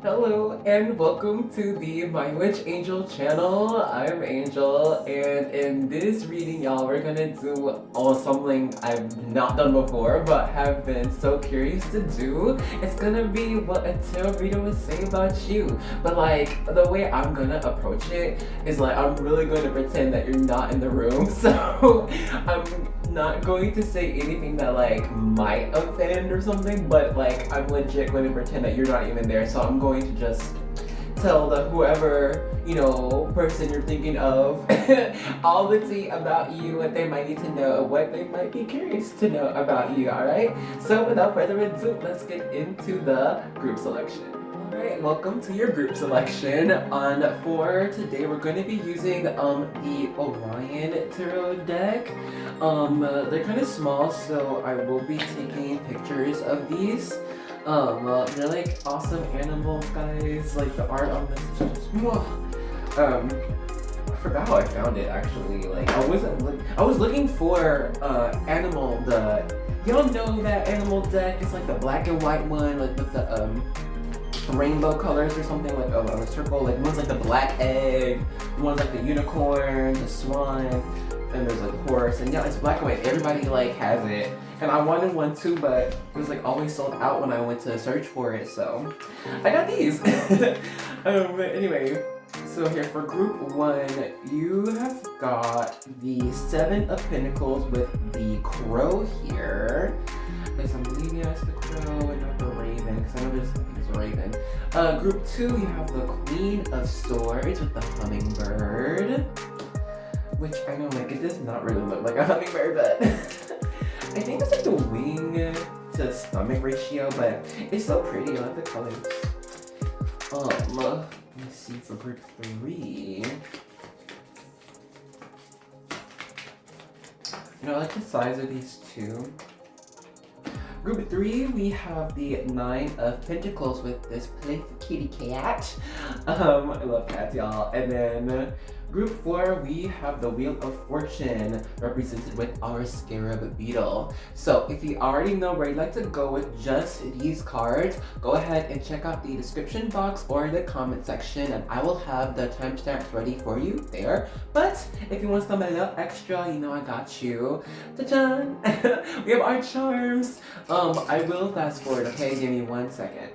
Hello and welcome to the MyWitchAngel channel. I'm Angel, and in this reading, y'all, we're gonna do something I've not done before but have been so curious to do. It's gonna be what a tarot reader would say about you. But like the way I'm gonna approach it is like I'm really going to pretend that you're not in the room. So I'm not going to say anything that like might offend or something, but like I'm legit going to pretend that you're not even there. So I'm going to just tell the whoever, person you're thinking of all the tea about you, what they might need to know, what they might be curious to know about you, alright? So without further ado, let's get into the group selection. Alright, welcome to your group selection. For today we're going to be using the Orion Tarot deck. They're kind of small, so I will be taking pictures of these. They're like awesome animals, guys. Like the art on this is just I forgot how I found it actually. Like I was looking for animal y'all know that animal deck? It's like the black and white one, like with the rainbow colors or something, like on a circle. Like one's like the black egg, one's like the unicorn, the swan, and there's like a horse. And yeah, it's black and white. Everybody like has it. And I wanted one too, but it was like always sold out when I went to search for it. So I got these. But anyway, so here for group one, you have got the Seven of Pentacles with the crow here. Because I'm believing it's the crow and not the raven, because I know I think it's a raven. Group two, you have the Queen of Swords with the hummingbird. Which I know, like, it does not really look like a hummingbird, but I think it's like the wing to stomach ratio, but it's so pretty. I like the colors. Let me see for group three. I like the size of these two. Group three, we have the Nine of Pentacles with this playful kitty cat. I love cats, y'all. And then group four, we have the Wheel of Fortune represented with our Scarab Beetle. So if you already know where you'd like to go with just these cards, go ahead and check out the description box or the comment section, and I will have the timestamps ready for you there. But if you want something a little extra, I got you. Ta-da! We have our charms. I will fast forward, okay? Give me 1 second.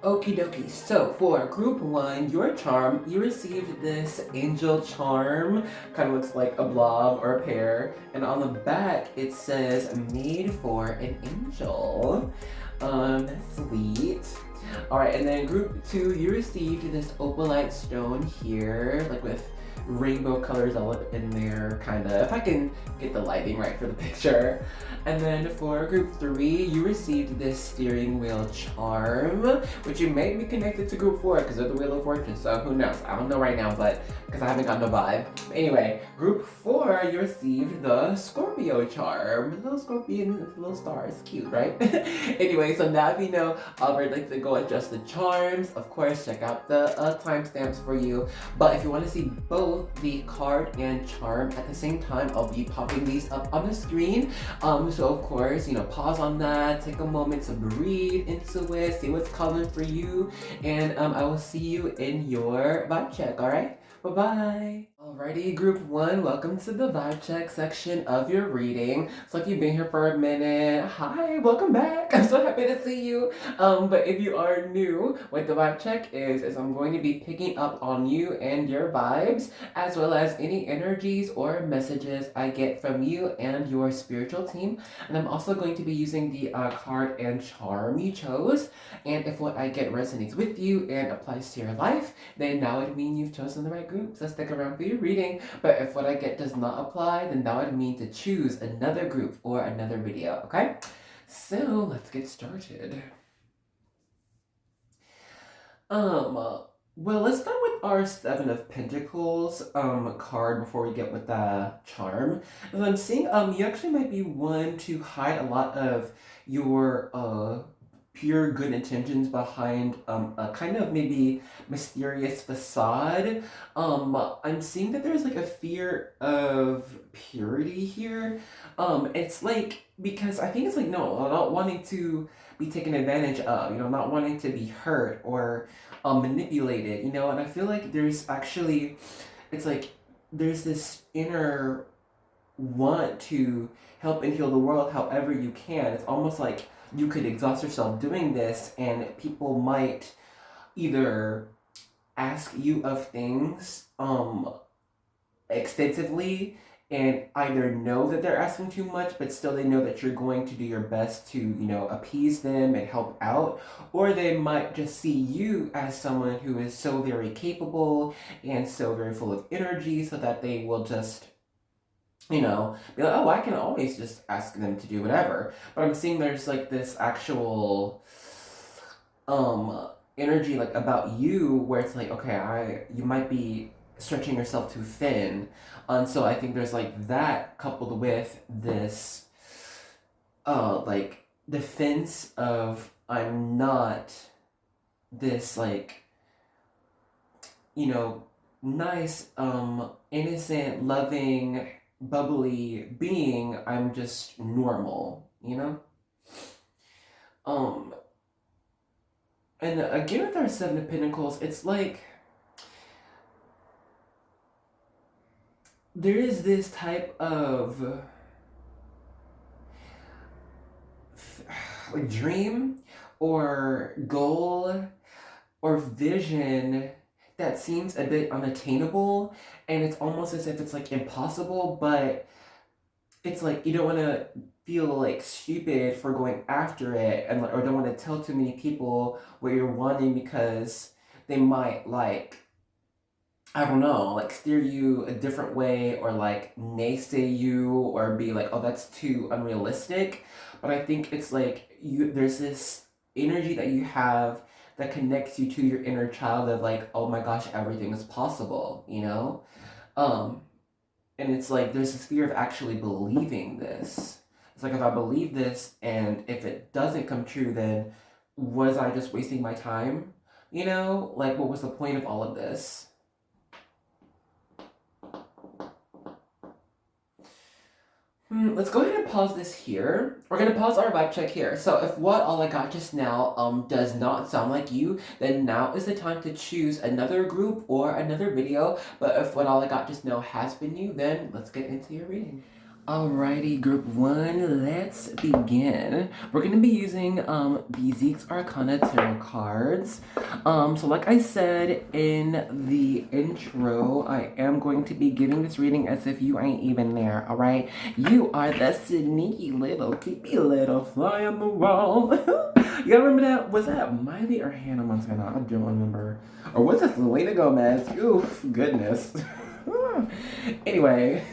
Okie dokie, so for group one, your charm, you received this angel charm. Kind of looks like a blob or a pear. And on the back, it says, made for an angel. Sweet. Alright, and then group two, you received this opalite stone here, like with rainbow colors all up in there, kind of, if I can get the lighting right for the picture. And then for group three, you received this steering wheel charm, which you may be connected to group four because of the Wheel of Fortune, so who knows? I don't know right now, but because I haven't gotten a vibe. Anyway, group four, you received the Scorpio charm. Little scorpion, little stars, cute, right? Anyway, so now if you know where you'd like to go adjust the charms, of course, check out the timestamps for you. But if you want to see both the card and charm at the same time, I'll be popping these up on the screen. So of course, pause on that, take a moment to breathe into it, see what's coming for you, and I will see you in your vibe check, alright? Bye-bye. Alrighty, group one, welcome to the vibe check section of your reading. So if you've been here for a minute, hi, welcome back. I'm so happy to see you. But if you are new, what the vibe check is I'm going to be picking up on you and your vibes, as well as any energies or messages I get from you and your spiritual team. And I'm also going to be using the card and charm you chose. And if what I get resonates with you and applies to your life, then that would mean you've chosen the right group. So stick around for your reading. But if what I get does not apply, then that would mean to choose another group or another video, okay? So let's get started. Well, let's start with our Seven of Pentacles card before we get with the charm. And I'm seeing you actually might be one to hide a lot of your pure good intentions behind a kind of maybe mysterious facade. I'm seeing that there's like a fear of purity here. It's like, because I think it's like, no, not wanting to be taken advantage of, not wanting to be hurt or manipulated, and I feel like there's actually, it's like there's this inner want to help and heal the world however you can. It's almost like you could exhaust yourself doing this, and people might either ask you of things extensively and either know that they're asking too much, but still they know that you're going to do your best to, appease them and help out, or they might just see you as someone who is so very capable and so very full of energy, so that they will just be like, oh, I can always just ask them to do whatever. But I'm seeing there's like this actual energy like about you where it's like, okay, you might be stretching yourself too thin. And so I think there's like that coupled with this like defense of I'm not this like, nice, innocent, loving, bubbly being. I'm just normal. Um, and again with our Seven of Pentacles, it's like there is this type of like dream or goal or vision that seems a bit unattainable, and it's almost as if it's like impossible, but it's like you don't want to feel like stupid for going after it, and or don't want to tell too many people what you're wanting, because they might like, I don't know, like steer you a different way, or like naysay you, or be like, oh, that's too unrealistic. But I think it's like there's this energy that you have that connects you to your inner child of like, oh my gosh, everything is possible. Um, and it's like there's this fear of actually believing this. It's like, if I believe this and if it doesn't come true, then was I just wasting my time? Like, what was the point of all of this? Let's go ahead and pause this here. We're gonna pause our vibe check here. So if what all I got just now does not sound like you, then now is the time to choose another group or another video. But if what all I got just now has been you, then let's get into your reading. Alrighty, group one, let's begin. We're going to be using the Zeke's Arcana Tarot cards. So like I said in the intro, I am going to be giving this reading as if you ain't even there, alright? You are the sneaky little, creepy little fly on the wall. You remember that? Was that Miley or Hannah Montana? I don't remember. Or was it Selena Gomez? Oof, goodness. Anyway,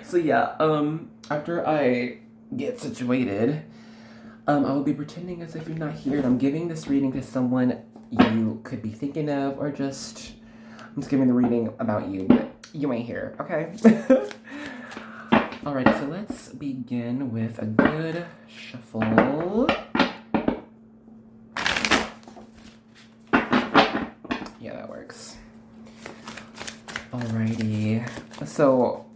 so yeah, after I get situated, I will be pretending as if you're not here, and I'm giving this reading to someone you could be thinking of, or I'm just giving the reading about you, but you ain't here, okay? Alright, so let's begin with a good shuffle. Yeah, that works. Alrighty, so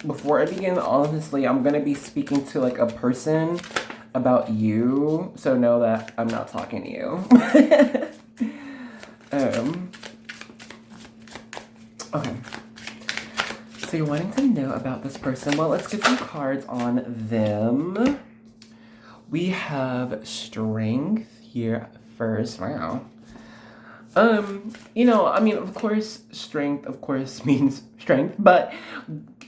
before I begin, honestly, I'm gonna be speaking to like a person about you, so know that I'm not talking to you. Okay, so you're wanting to know about this person. Well, let's get some cards on them. We have Strength here first. Wow. Of course, strength, of course, means strength, but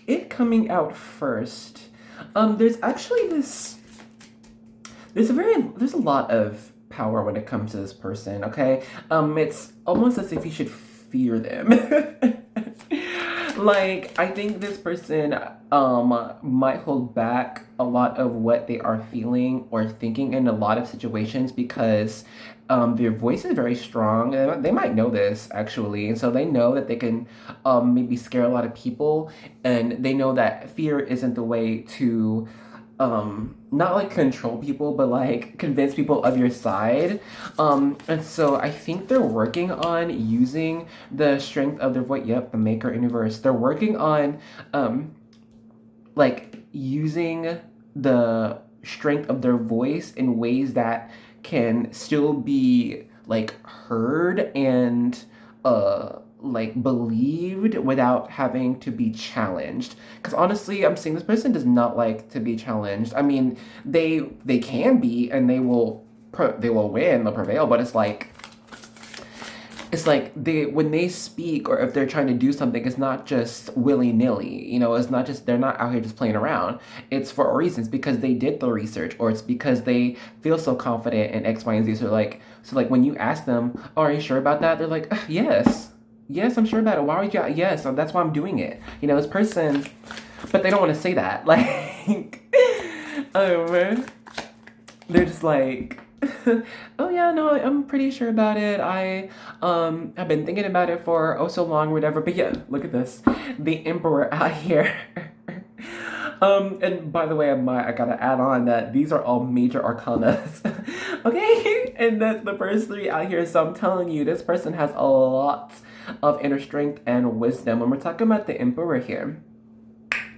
it coming out first, there's actually there's a lot of power when it comes to this person, okay? It's almost as if you should fear them. Like, I think this person, might hold back a lot of what they are feeling or thinking in a lot of situations, because their voice is very strong. They might know this, actually, and so they know that they can maybe scare a lot of people, and they know that fear isn't the way to not like control people, but like convince people of your side. And so I think they're working on using the strength of their voice. Yep, the maker universe. They're working on like using the strength of their voice in ways that can still be like heard and like believed without having to be challenged. Because honestly, I'm saying this person does not like to be challenged. I mean, they can be, and they will win, they'll prevail, but it's like they when they speak, or if they're trying to do something, it's not just willy-nilly. It's not just, they're not out here just playing around. It's for reasons, because they did the research, or it's because they feel so confident in X, Y, and Z. So like when you ask them, oh, are you sure about that? They're like, yes, I'm sure about it. Why would you? Yes, so that's why I'm doing it. This person, but they don't want to say that. Like, they're just like, oh yeah, no, I'm pretty sure about it. I've been thinking about it for so long, whatever. But yeah, look at this, the Emperor out here. And by the way, I gotta add on that these are all major arcanas. Okay, and that's the first three out here. So I'm telling you, this person has a lot of inner strength and wisdom when we're talking about the Emperor here.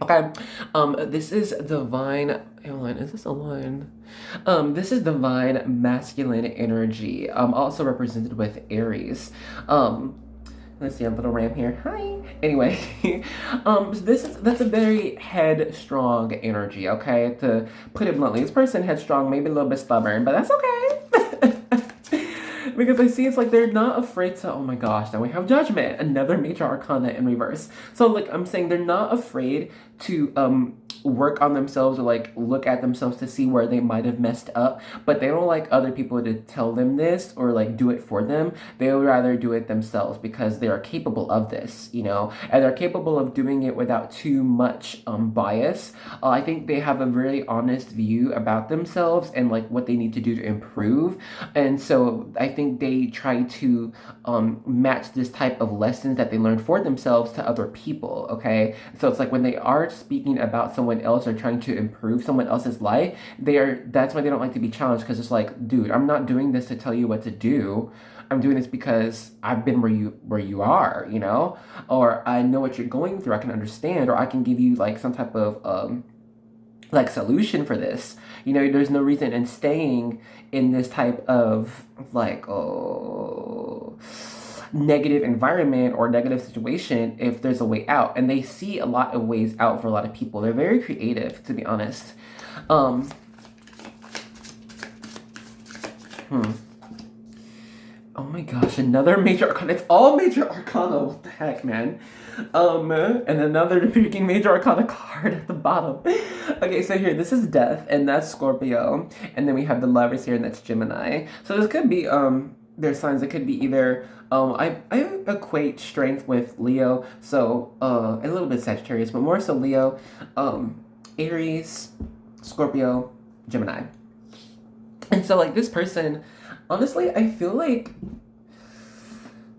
Okay, this is divine. Hold on, is this a line? This is divine masculine energy. Also represented with Aries. Let's see, a little ram here. Hi. Anyway, that's a very headstrong energy. Okay, to put it bluntly, this person headstrong, maybe a little bit stubborn, but that's okay. Because I see it's like they're not afraid to, oh my gosh, now we have judgment, another major arcana in reverse. So like I'm saying, they're not afraid to work on themselves, or like look at themselves to see where they might have messed up, but they don't like other people to tell them this or like do it for them. They would rather do it themselves, because they are capable of this, and they're capable of doing it without too much bias. I think they have a really honest view about themselves and like what they need to do to improve, and so I think they try to match this type of lessons that they learn for themselves to other people. Okay, so it's like when they are speaking about someone else or trying to improve someone else's life, that's why they don't like to be challenged, because it's like, dude, I'm not doing this to tell you what to do. I'm doing this because I've been where you are, or I know what you're going through. I can understand, or I can give you like some type of like solution for this. There's no reason in staying in this type of like negative environment or negative situation if there's a way out. And they see a lot of ways out for a lot of people. They're very creative, to be honest. Oh my gosh, another major arcana. It's all major arcana. What the heck, man? And another freaking major arcana card at the bottom. Okay, so here, this is Death, and that's Scorpio. And then we have the Lovers here, and that's Gemini. So this could be, there's signs. It could be either, I equate strength with Leo, so, a little bit Sagittarius, but more so Leo, Aries, Scorpio, Gemini. And so, like, this person, honestly, I feel like,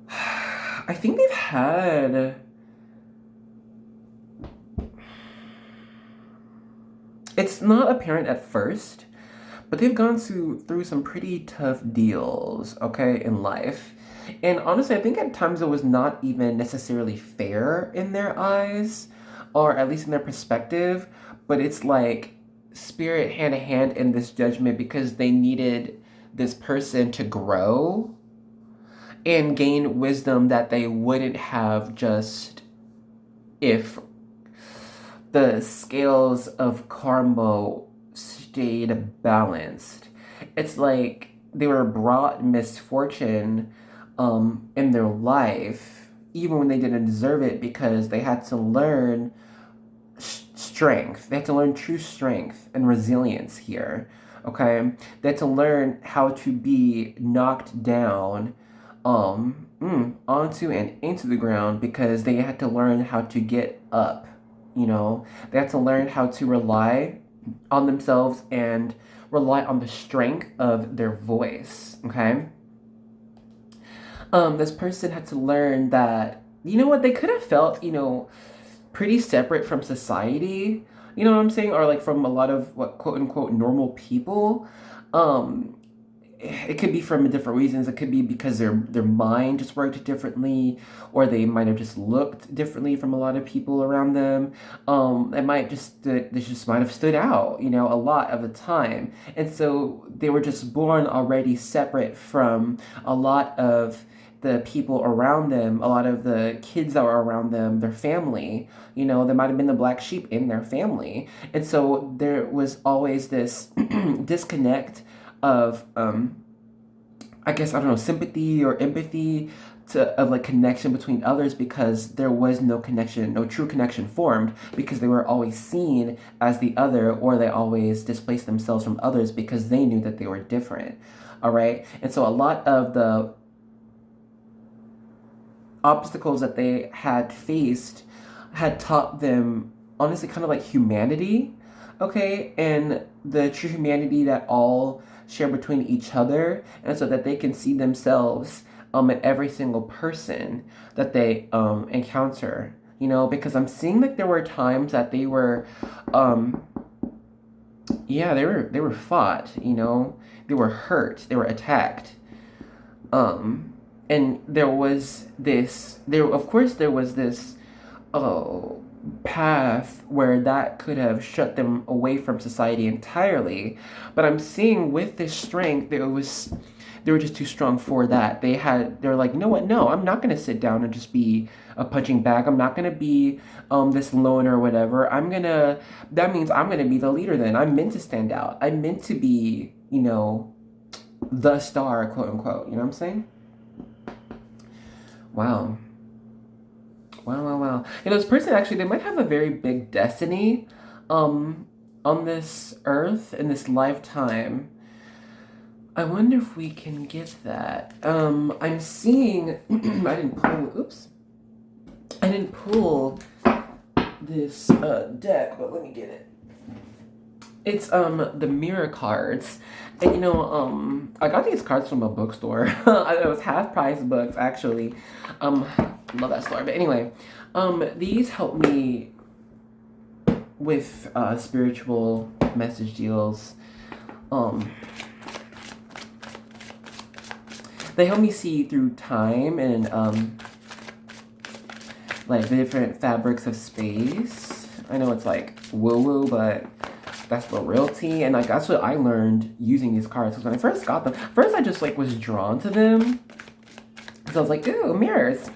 I think they've had, it's not apparent at first, but they've gone through some pretty tough deals, okay, in life. And honestly, I think at times it was not even necessarily fair in their eyes, or at least in their perspective, but it's like spirit hand in hand in this judgment, because they needed this person to grow and gain wisdom that they wouldn't have just if the scales of karma stayed balanced. It's like they were brought misfortune in their life, even when they didn't deserve it, because they had to learn strength. They had to learn true strength and resilience here. Okay, they had to learn how to be knocked down onto and into the ground, because they had to learn how to get up. They had to learn how to rely on themselves and rely on the strength of their voice. Okay, this person had to learn that, what, they could have felt, pretty separate from society, You know what I'm saying? Or like from a lot of what quote unquote normal people. Um, it could be from different reasons. It could be because their mind just worked differently, or they might have just looked differently from a lot of people around them. It might just they just might have stood out, a lot of the time, and so they were just born already separate from a lot of the people around them, a lot of the kids that were around them, their family. There might have been the black sheep in their family, and so there was always this disconnect of I guess, I don't know, sympathy or empathy of like connection between others, because there was no connection, no true connection formed, because they were always seen as the other, or they always displaced themselves from others because they knew that they were different. All right. And so a lot of the obstacles that they had faced had taught them, honestly, kind of like humanity, okay, and the true humanity that all share between each other, and so that they can see themselves in every single person that they encounter. Because I'm seeing like there were times that they were, yeah, they were fought. They were hurt. They were attacked. And there was this. Of course, there was this path where that could have shut them away from society entirely, but I'm seeing with this strength they were just too strong for that. They're like, you know what, no, I'm not going to sit down and just be a punching bag. I'm not going to be this loner or whatever. That means I'm going to be the leader. Then I'm meant to stand out. I'm meant to be the star, quote unquote. You know what I'm saying? Wow. Wow. This person actually, they might have a very big destiny on this earth in this lifetime. I wonder if we can get that. I'm seeing, I didn't pull this deck, but let me get it. It's the mirror cards. And I got these cards from a bookstore. It was half price books actually. Love that store. But anyway, these help me with spiritual message deals. They help me see through time and like the different fabrics of space. I know it's like woo-woo, but that's the realty, and like that's what I learned using these cards. Because when I first got them, first I just like was drawn to them, because I was like, ooh, mirrors.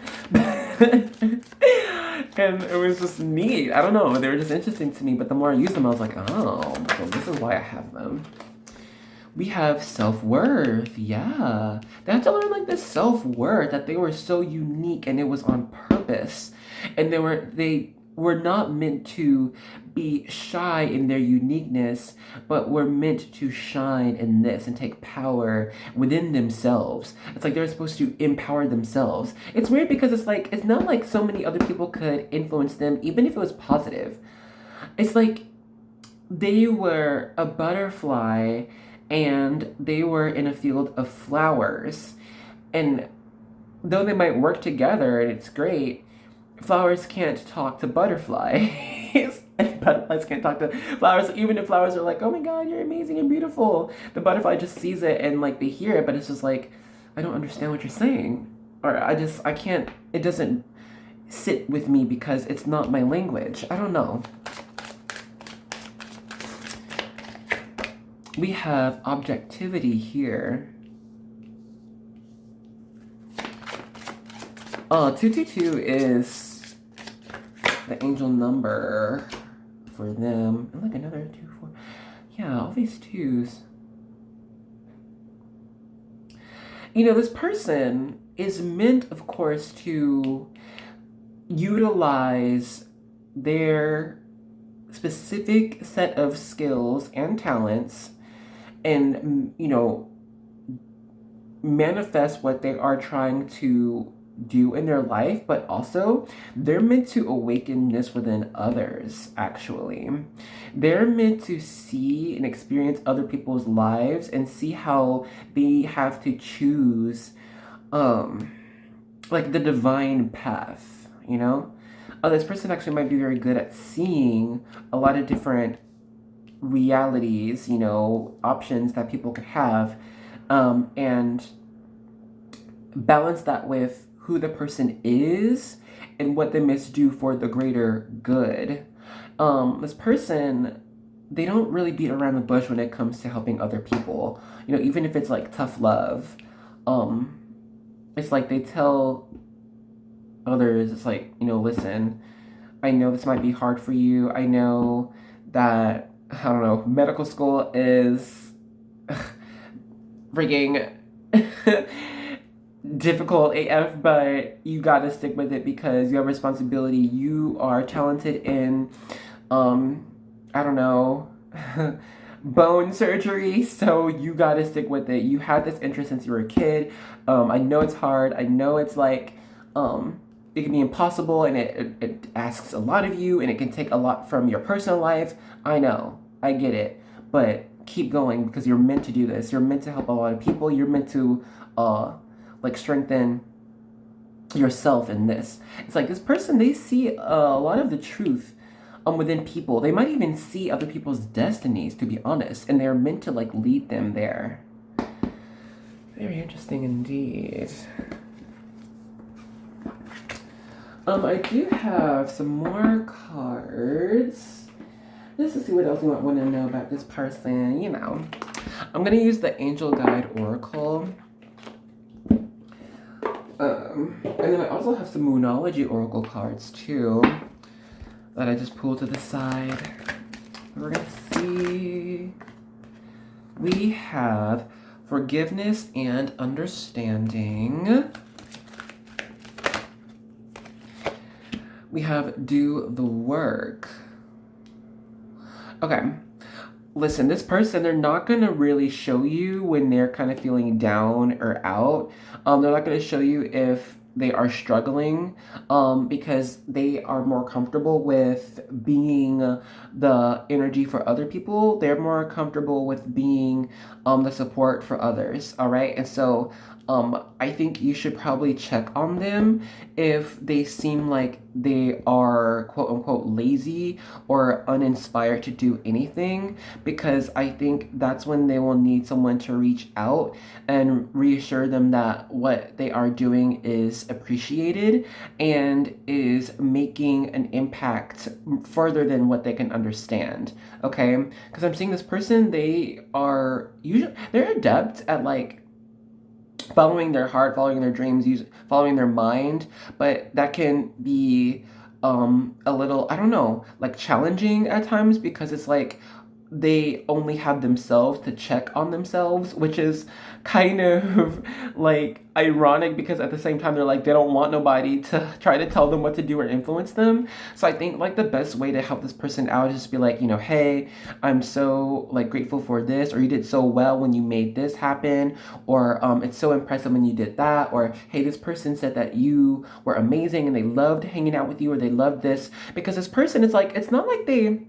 And it was just neat. I don't know, they were just interesting to me, but the more I used them, I was like, oh, so this is why I have them. We have self-worth. Yeah, they have to learn like this self-worth, that they were so unique and it was on purpose, and they were not meant to be shy in their uniqueness, but were meant to shine in this and take power within themselves. It's like they're supposed to empower themselves. It's weird because it's not like so many other people could influence them, even if it was positive. It's like they were a butterfly and they were in a field of flowers. And though they might work together and it's great, flowers can't talk to butterflies. And butterflies can't talk to flowers. Even if flowers are like, oh my god, you're amazing and beautiful, the butterfly just sees it and like they hear it, but it's just like, I don't understand what you're saying. Or I can't, it doesn't sit with me because it's not my language. I don't know. We have objectivity here. 222 is the angel number for them. And like another 2, 4. Yeah, all these twos. This person is meant, of course, to utilize their specific set of skills and talents and, manifest what they are trying to do in their life, but also they're meant to awaken this within others. Actually, they're meant to see and experience other people's lives and see how they have to choose like the divine path, this person actually might be very good at seeing a lot of different realities, you know, options that people could have, and balance that with who the person is and what they must do for the greater good. This person, they don't really beat around the bush when it comes to helping other people. You know, even if it's like tough love, it's like they tell others, it's like, you know, listen, I know this might be hard for you. I know that, I don't know, medical school is freaking difficult AF, but you gotta stick with it because you have responsibility. You are talented in, I don't know, bone surgery, so you gotta stick with it. You had this interest since you were a kid. I know it's hard. I know it's like, it can be impossible, and it asks a lot of you, and it can take a lot from your personal life. I know, I get it, but keep going because you're meant to do this. You're meant to help a lot of people. You're meant to, like, strengthen yourself in this. It's like this person, they see a lot of the truth within people. They might even see other people's destinies, to be honest, and they're meant to like lead them there. Very interesting indeed. I do have some more cards just to see what else you might want to know about this person. You know, I'm gonna use the Angel Guide Oracle. And then I also have some Moonology Oracle cards too that I just pulled to the side. We're gonna see. We have Forgiveness and Understanding. We have Do the Work. Okay. Listen, this person, they're not going to really show you when they're kind of feeling down or out. They're not going to show you if they are struggling, because they are more comfortable with being the energy for other people. They're more comfortable with being the support for others, all right? And so I think you should probably check on them if they seem like they are quote unquote lazy or uninspired to do anything, because I think that's when they will need someone to reach out and reassure them that what they are doing is appreciated and is making an impact further than what they can understand. Okay, because I'm seeing this person, they are usually, they're adept at like following their heart, following their dreams, following their mind, but that can be a little, I don't know, like challenging at times, because it's like they only have themselves to check on themselves, which is kind of like ironic, because at the same time they're like, they don't want nobody to try to tell them what to do or influence them. So I think like the best way to help this person out is just be like, you know, hey, I'm so like grateful for this, or you did so well when you made this happen, or it's so impressive when you did that, or hey, this person said that you were amazing and they loved hanging out with you, or they loved this. Because this person is like, it's not like they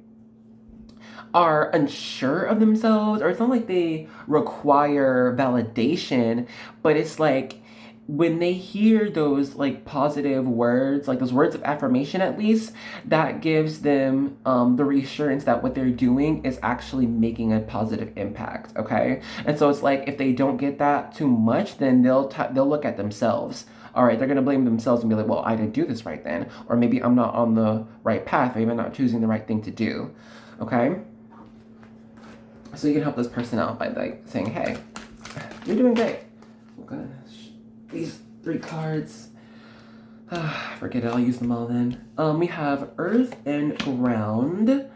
are unsure of themselves, or it's not like they require validation, but it's like when they hear those like positive words, like those words of affirmation, at least that gives them the reassurance that what they're doing is actually making a positive impact. Okay, and so it's like if they don't get that too much, then they'll look at themselves. All right, they're gonna blame themselves and be like, well, I didn't do this right then, or maybe I'm not on the right path, maybe I'm not choosing the right thing to do. Okay. So you can help this person out by like saying, hey, you're doing great. I'm gonna these 3 cards. Forget it, I'll use them all then. We have Earth and Ground,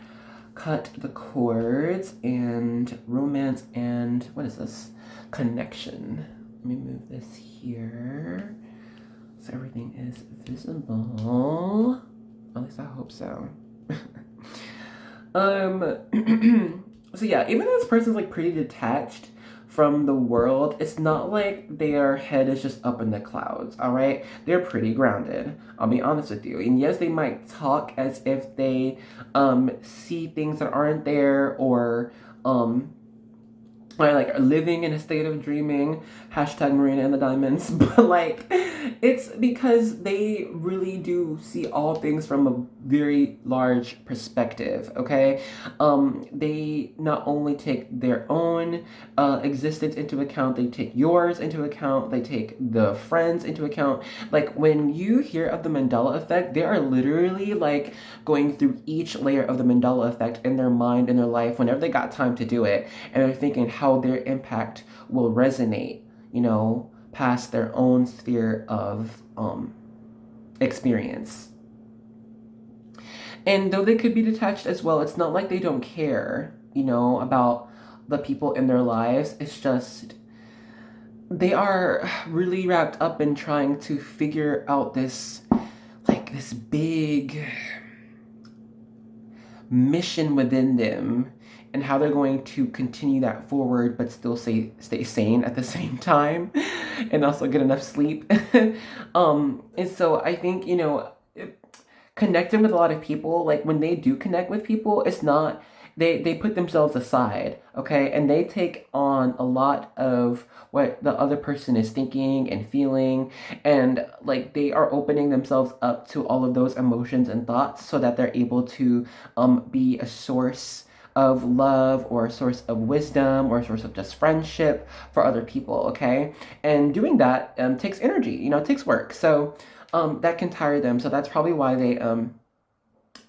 Cut the Cords, and Romance, and what is this? Connection. Let me move this here so everything is visible. At least I hope so. So yeah, even though this person's like pretty detached from the world, it's not like their head is just up in the clouds, all right? They're pretty grounded, I'll be honest with you. And yes, they might talk as if they see things that aren't there, or or like living in a state of dreaming, hashtag Marina and the Diamonds. But like, it's because they really do see all things from a very large perspective. Okay, they not only take their own existence into account, they take yours into account, they take the friends into account. Like when you hear of the Mandela effect, they are literally like going through each layer of the Mandela effect in their mind, in their life, whenever they got time to do it, and they're thinking how their impact will resonate, you know, past their own sphere of experience. And though they could be detached as well, it's not like they don't care, you know, about the people in their lives. It's just they are really wrapped up in trying to figure out this, like, this big mission within them, and how they're going to continue that forward but still stay sane at the same time, and also get enough sleep. And so I think, you know, connecting with a lot of people, like when they do connect with people, it's not, they put themselves aside, okay, and they take on a lot of what the other person is thinking and feeling, and like they are opening themselves up to all of those emotions and thoughts so that they're able to be a source of love, or a source of wisdom, or a source of just friendship for other people, okay? And doing that takes energy, you know, it takes work. So that can tire them. So that's probably why they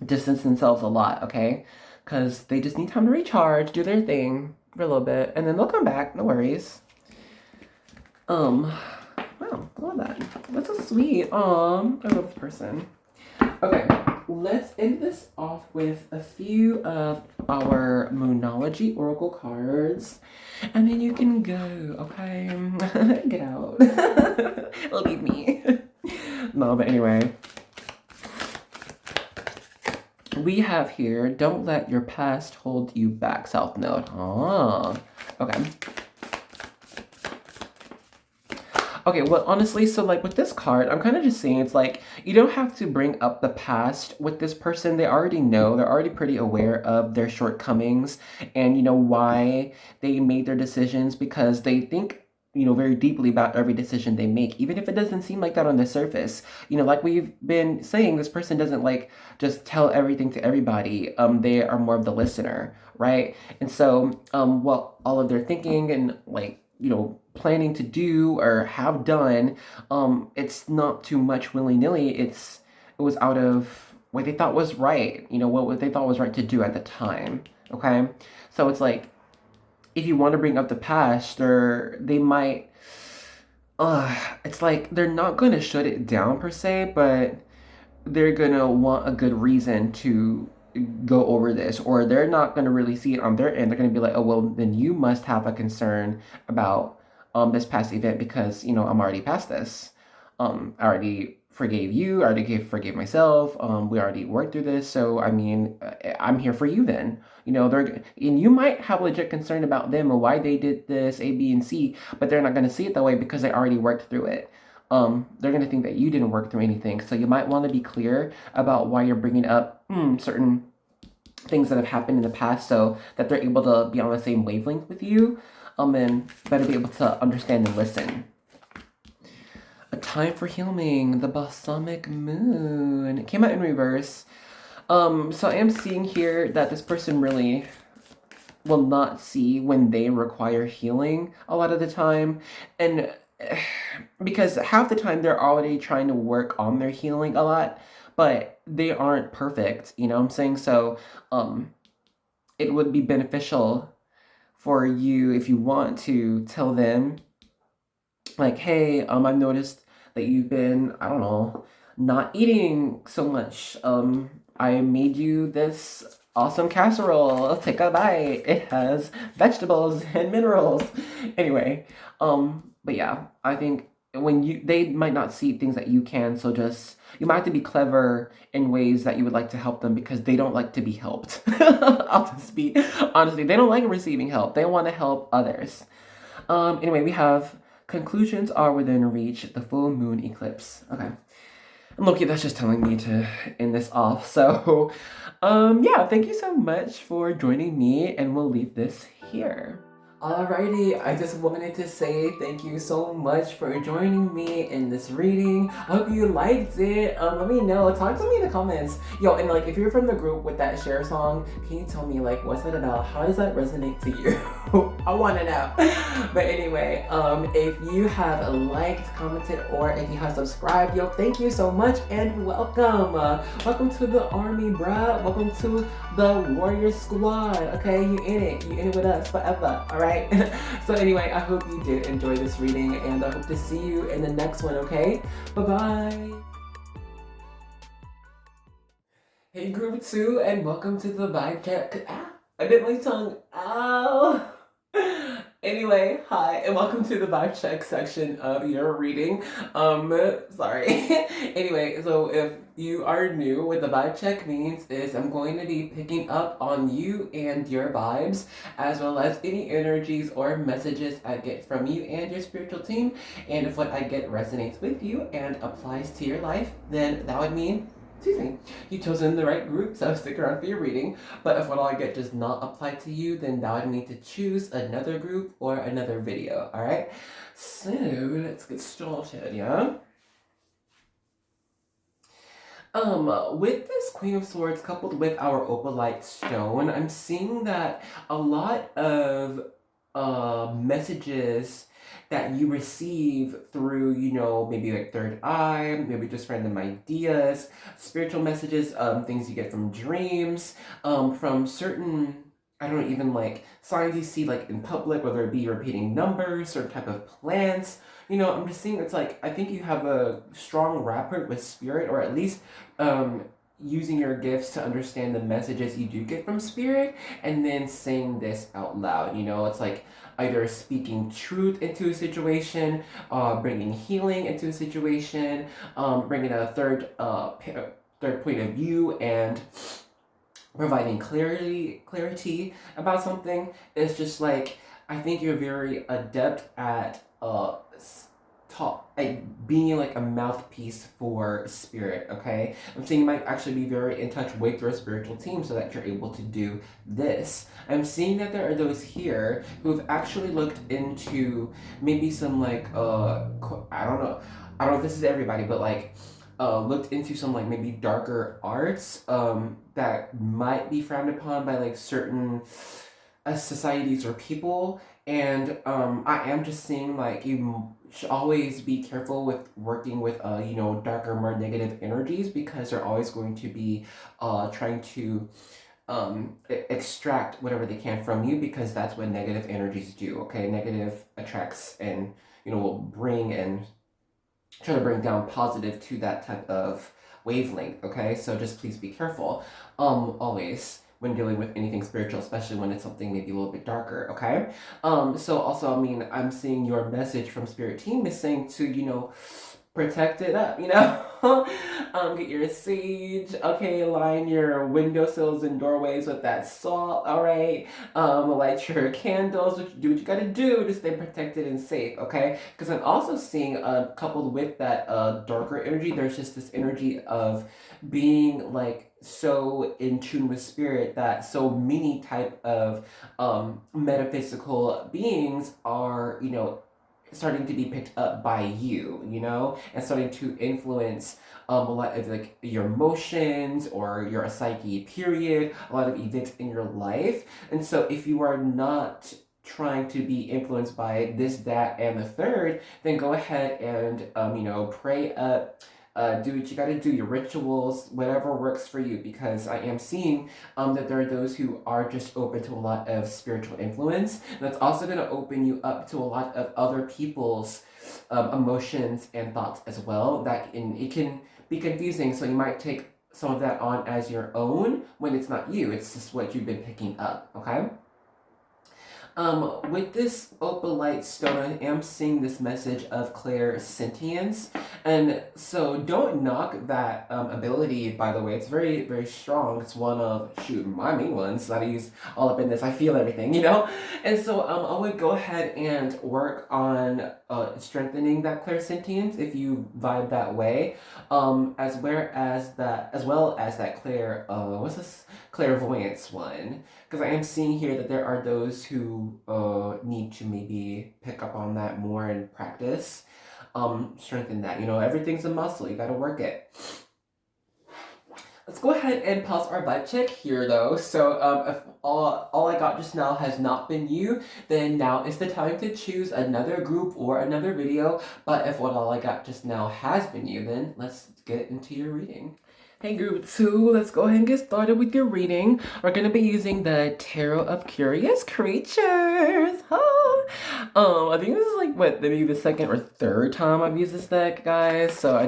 distance themselves a lot, okay? Because they just need time to recharge, do their thing for a little bit, and then they'll come back, no worries. Wow, I love that. That's so sweet. I love this person. Okay, let's end this off with a few of our Moonology Oracle cards, and then you can go, okay? Get out. Leave me. No, but anyway. We have here, don't let your past hold you back, South Node. Oh, okay. Okay, well, honestly, so like with this card, I'm kind of just saying it's like, you don't have to bring up the past with this person. They already know, they're already pretty aware of their shortcomings and, you know, why they made their decisions, because they think, you know, very deeply about every decision they make, even if it doesn't seem like that on the surface. You know, like we've been saying, this person doesn't like just tell everything to everybody. They are more of the listener, right? And so, what all of their thinking and like, you know, planning to do or have done, it's not too much willy-nilly. It was out of what they thought was right, you know, what they thought was right to do at the time, okay? So it's like, if you want to bring up the past, or they might, it's like they're not going to shut it down per se, but they're going to want a good reason to go over this, or they're not going to really see it on their end. They're going to be like, oh, well, then you must have a concern about this past event, because, you know, I'm already past this. I already forgave you, I already forgave myself, we already worked through this, so I mean, I'm here for you then. You know, and you might have legit concern about them and why they did this, A, B, and C, but they're not going to see it that way because they already worked through it. They're going to think that you didn't work through anything, so you might want to be clear about why you're bringing up certain things that have happened in the past, so that they're able to be on the same wavelength with you, and better be able to understand and listen. A time for healing, the balsamic moon. It came out in reverse. So I am seeing here that this person really will not see when they require healing a lot of the time. And because half the time they're already trying to work on their healing a lot, but they aren't perfect, you know what I'm saying? So it would be beneficial for you, if you want to, tell them, like, hey, I've noticed that you've been, I don't know, not eating so much. I made you this awesome casserole. Take a bite. It has vegetables and minerals. Anyway, but yeah, I think when they might not see things that you can, so just, you might have to be clever in ways that you would like to help them, because they don't like to be helped. I'll just be, honestly, they don't like receiving help. They want to help others. Anyway, we have conclusions are within reach, the full moon eclipse. Okay. And Loki, that's just telling me to end this off. So, yeah, thank you so much for joining me, and we'll leave this here. Alrighty, I just wanted to say thank you so much for joining me in this reading. I hope you liked it. Let me know. Talk to me in the comments. Yo, and like if you're from the group with that share song, can you tell me like what's that about? How does that resonate to you? I want to know. But anyway, if you have liked, commented, or if you have subscribed, yo, thank you so much and welcome. Welcome to the army, bruh. Welcome to the warrior squad. Okay, you in it. You in it with us forever. All right. So anyway, I hope you did enjoy this reading, and I hope to see you in the next one. Okay. Bye bye. Hey, group 2, and welcome to the vibe check. Ah, I bit my tongue. Ow. Anyway, hi, and welcome to the vibe check section of your reading. Sorry. Anyway, so if you are new, what the vibe check means is I'm going to be picking up on you and your vibes, as well as any energies or messages I get from you and your spiritual team. And if what I get resonates with you and applies to your life, then that would mean, excuse me, you've chosen the right group, so stick around for your reading. But if what I get does not apply to you, then that would mean to choose another group or another video, alright? So, let's get started, yeah? With this Queen of Swords coupled with our opalite stone, I'm seeing that a lot of messages that you receive through, you know, maybe like third eye, maybe just random ideas, spiritual messages, things you get from dreams, from certain, I don't know, even like signs you see like in public, whether it be repeating numbers, certain type of plants. You know, I'm just seeing it's like, I think you have a strong rapport with spirit, or at least using your gifts to understand the messages you do get from spirit, and then saying this out loud. You know, it's like either speaking truth into a situation, bringing healing into a situation, bringing a third point of view, and providing clarity about something. It's just like, I think you're very adept at like being like a mouthpiece for spirit. Okay, I'm saying you might actually be very in touch with your spiritual team so that you're able to do this. I'm seeing that there are those here who've actually looked into maybe some like I don't know if this is everybody, but like looked into some like maybe darker arts that might be frowned upon by like certain societies or people. And I am just seeing like you should always be careful with working with you know, darker, more negative energies, because they're always going to be trying to extract whatever they can from you, because that's what negative energies do. Okay, negative attracts and, you know, will bring and try to bring down positive to that type of wavelength. Okay, so just please be careful always when dealing with anything spiritual, especially when it's something maybe a little bit darker. Okay, so also, I mean, I'm seeing your message from spirit team is saying to, you know, protect it up, you know. Get your sage, okay, line your windowsills and doorways with that salt, all right. Light your candles, do what you gotta do to stay protected and safe, okay? Because I'm also seeing coupled with that darker energy, there's just this energy of being like so in tune with spirit that so many type of metaphysical beings are, you know, starting to be picked up by you, you know, and starting to influence a lot of like your emotions or your psyche period, a lot of events in your life. And so if you are not trying to be influenced by this, that, and the third, then go ahead and you know, pray up, do what you gotta do, your rituals, whatever works for you, because I am seeing that there are those who are just open to a lot of spiritual influence. And that's also gonna open you up to a lot of other people's emotions and thoughts as well. It can be confusing, so you might take some of that on as your own when it's not you, it's just what you've been picking up, okay? With this opalite stone, I am seeing this message of clairsentience, and so don't knock that ability. By the way, it's very, very strong. It's one of my main ones that I use all up in this. I feel everything, you know, and so I would go ahead and work on strengthening that clairsentience if you vibe that way, as well as that clairvoyance one, because I am seeing here that there are those who you need to maybe pick up on that more and practice. Strengthen that. You know, everything's a muscle. You gotta work it. Let's go ahead and pause our vibe check here though. So if all I got just now has not been you, then now is the time to choose another group or another video. But if what all I got just now has been you, then let's get into your reading. Hey group 2, let's go ahead and get started with your reading. We're going to be using the Tarot of Curious Creatures. I think this is like, what, maybe the second or third time I've used this deck, guys. So I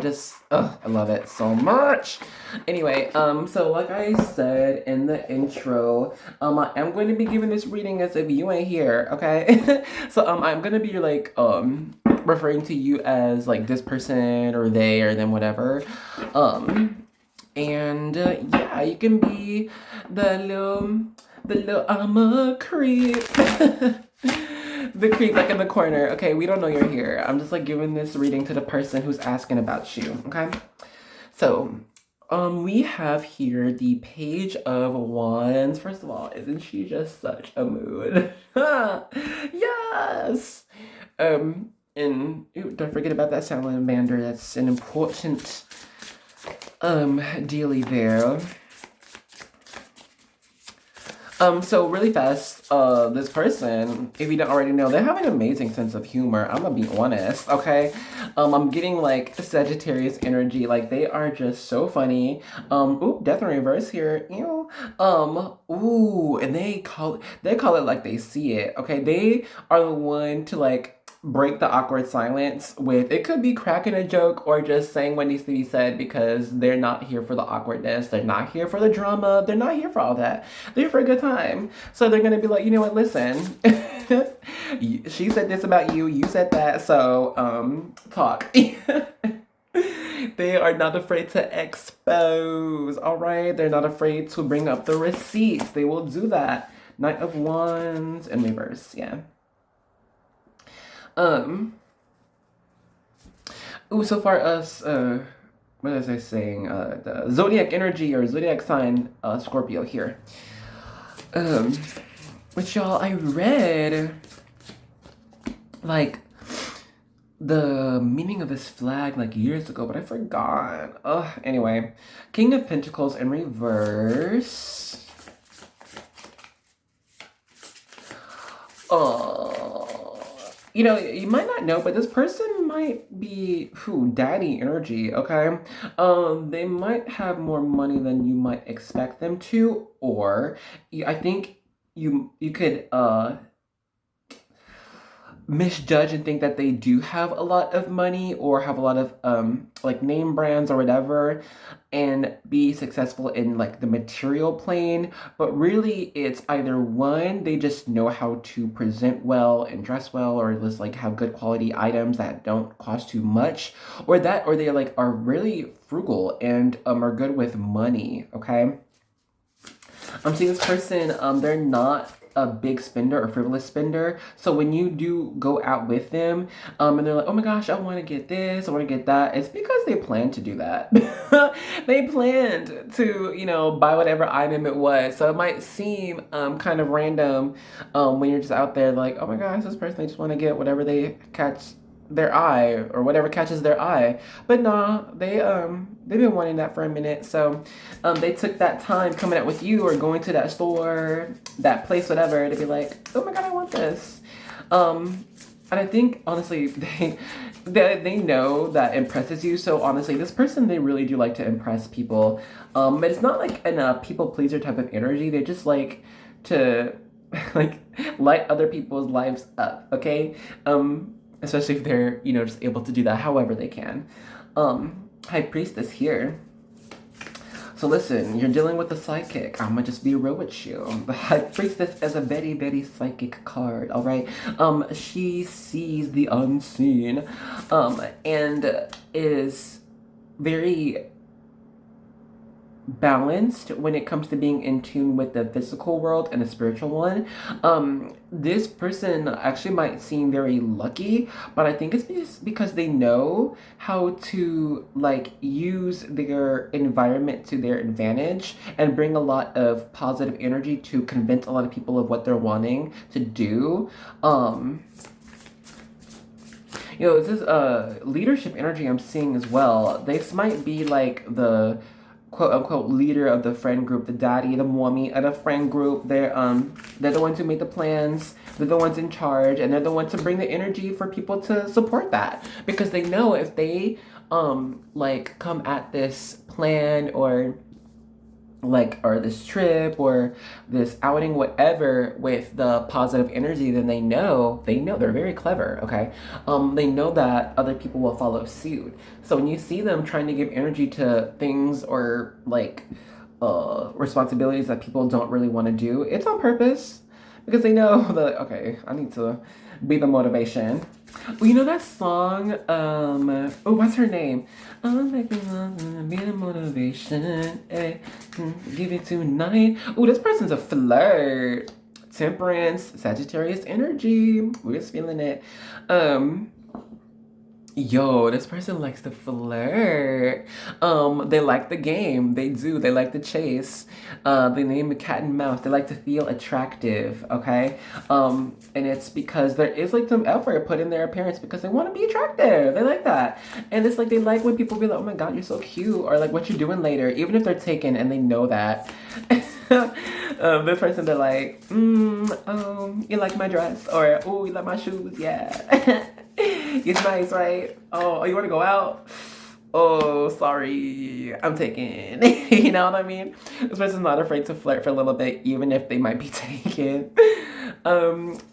love it so much. Anyway, so like I said in the intro, I am going to be giving this reading as if you ain't here, okay? So I'm going to be like, referring to you as like this person or they or them, whatever. Yeah, you can be the little I'm a creep. The creep like in the corner. Okay, we don't know you're here. I'm just like giving this reading to the person who's asking about you, okay? So, we have here the Page of Wands. First of all, isn't she just such a mood? Yes! And don't forget about that salamander. That's an important dealy there. So really fast, this person, if you don't already know, they have an amazing sense of humor. I'm gonna be honest, okay? I'm getting like Sagittarius energy, like they are just so funny. Ooh, death in reverse here. Ew. Ooh, and they call it like they see it, okay? They are the one to like break the awkward silence with, it could be cracking a joke or just saying what needs to be said, because they're not here for the awkwardness, they're not here for the drama, they're not here for all that, they're here for a good time. So they're gonna be like, you know what, listen, she said this about you, you said that, so talk. They are not afraid to expose, all right? They're not afraid to bring up the receipts. They will do that. Knight of Wands in reverse, yeah. Ooh, so far as, what was I saying? The zodiac energy or zodiac sign, Scorpio here. Which y'all, I read, like, the meaning of this flag, like, years ago, but I forgot. Anyway. King of Pentacles in reverse. You know, you might not know, but this person might be, daddy energy, okay? They might have more money than you might expect them to, or I think you could, misjudge and think that they do have a lot of money or have a lot of like name brands or whatever, and be successful in like the material plane, but really it's either one, they just know how to present well and dress well, or just like have good quality items that don't cost too much, or they like are really frugal and are good with money, okay? I'm seeing this person, they're not a big spender or frivolous spender. So when you do go out with them, and they're like, oh my gosh, I want to get this, I want to get that, it's because they planned to do that. They planned to, you know, buy whatever item it was. So it might seem kind of random when you're just out there like, oh my gosh, this person, they just want to get whatever they catch their eye or whatever catches their eye. But nah, they've been wanting that for a minute. So they took that time coming out with you or going to that store, that place, whatever, to be like, oh my god, I want this. And I think honestly they know that impresses you. So honestly, this person, they really do like to impress people. But it's not like in a people pleaser type of energy. They just like to like light other people's lives up, okay? Especially if they're, you know, just able to do that however they can. High Priestess here. So listen, you're dealing with the psychic. I'm gonna just be real with you. The High Priestess is a very, very psychic card, all right? She sees the unseen, and is very balanced when it comes to being in tune with the physical world and the spiritual one. This person actually might seem very lucky, but I think it's because they know how to like use their environment to their advantage and bring a lot of positive energy to convince a lot of people of what they're wanting to do. This is leadership energy I'm seeing as well. This might be like the quote unquote leader of the friend group, the daddy, the mommy of the friend group. They're the ones who make the plans, they're the ones in charge, and they're the ones to bring the energy for people to support that. Because they know if they like come at this plan or this trip or this outing, whatever, with the positive energy, then they know they're very clever, okay? They know that other people will follow suit. So when you see them trying to give energy to things or like responsibilities that people don't really want to do, it's on purpose because they know that, okay, I need to be the motivation. Well, you know that song, what's her name? I'm making love and be the motivation, give it tonight. Oh, this person's a flirt. Temperance, Sagittarius energy. We're just feeling it. Yo, this person likes to flirt. They like the game. They do. They like the chase. They name it cat and mouse. They like to feel attractive, okay? And it's because there is like some effort put in their appearance because they want to be attractive. They like that. And it's like they like when people be like, oh my God, you're so cute. Or like what you doing later, even if they're taken and they know that. This person, they're like, you like my dress? Or, oh, you like my shoes? Yeah. It's nice, right? Oh, you want to go out? Oh, sorry, I'm taken. You know what I mean? This person's not afraid to flirt for a little bit, even if they might be taken.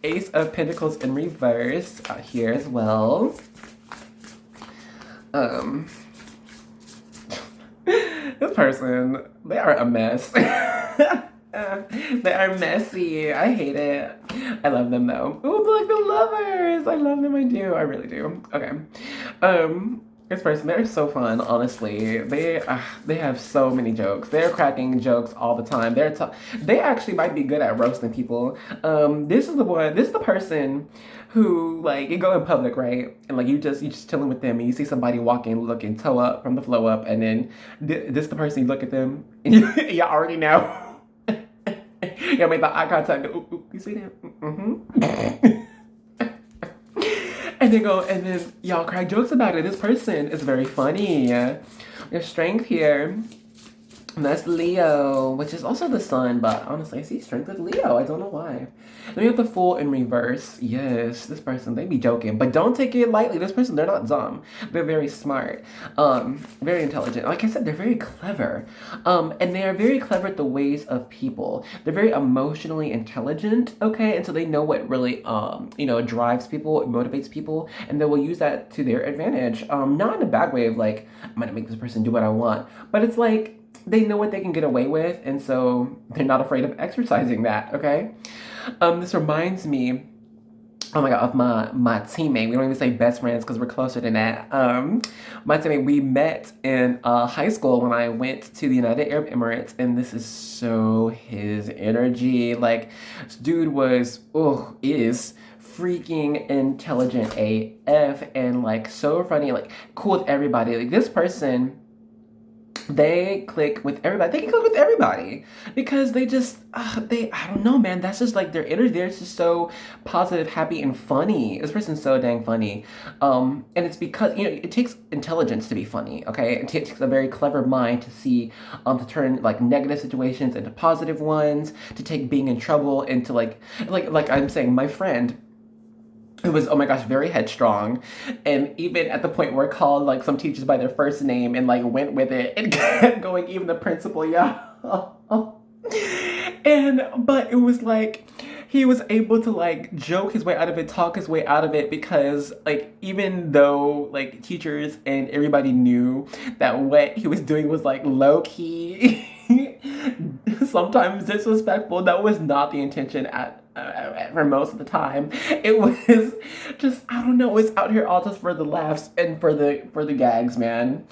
Ace of Pentacles in reverse here as well. This person, they are a mess. They are messy. I hate it. I love them though. Ooh, like the lovers. I love them. I do. I really do. Okay. This person, they're so fun. Honestly, they have so many jokes. They're cracking jokes all the time. They actually might be good at roasting people. This is the person who, like, you go in public, right? And like you just chilling with them and you see somebody walking looking toe up from the flow up, and then this the person, you look at them and you already know. Yeah, make the eye contact. Ooh, you see that? And then y'all crack jokes about it. This person is very funny. Your strength here. And that's Leo, which is also the sun, but honestly, I see strength with Leo. I don't know why. Then we have the Fool in reverse. Yes, this person, they be joking, but don't take it lightly. This person, they're not dumb. They're very smart, very intelligent. Like I said, they're very clever, and they are very clever at the ways of people. They're very emotionally intelligent, okay, and so they know what really, drives people, motivates people, and they will use that to their advantage. Not in a bad way of like, I'm gonna make this person do what I want, but it's like, they know what they can get away with, and so they're not afraid of exercising that, okay? This reminds me, oh my God, of my teammate. We don't even say best friends because we're closer than that. My teammate, we met in high school when I went to the United Arab Emirates, and this is so his energy. Like, this dude is freaking intelligent AF and like so funny, like cool with everybody. Like this person, they click with everybody. They can click with everybody because they just, I don't know, man. That's just like their energy. They're just so positive, happy, and funny. This person's so dang funny. And it's because, it takes intelligence to be funny, okay? It takes a very clever mind to see, to turn like negative situations into positive ones, to take being in trouble into like I'm saying, my friend, it was, oh my gosh, very headstrong. And even at the point where it called like some teachers by their first name and like went with it and kept going, even the principal, yeah. But it was like, he was able to like joke his way out of it, talk his way out of it, because like, even though like teachers and everybody knew that what he was doing was like low key, sometimes disrespectful, that was not the intention at for most of the time. It was just, I don't know, it's out here all just for the laughs and for the gags, man.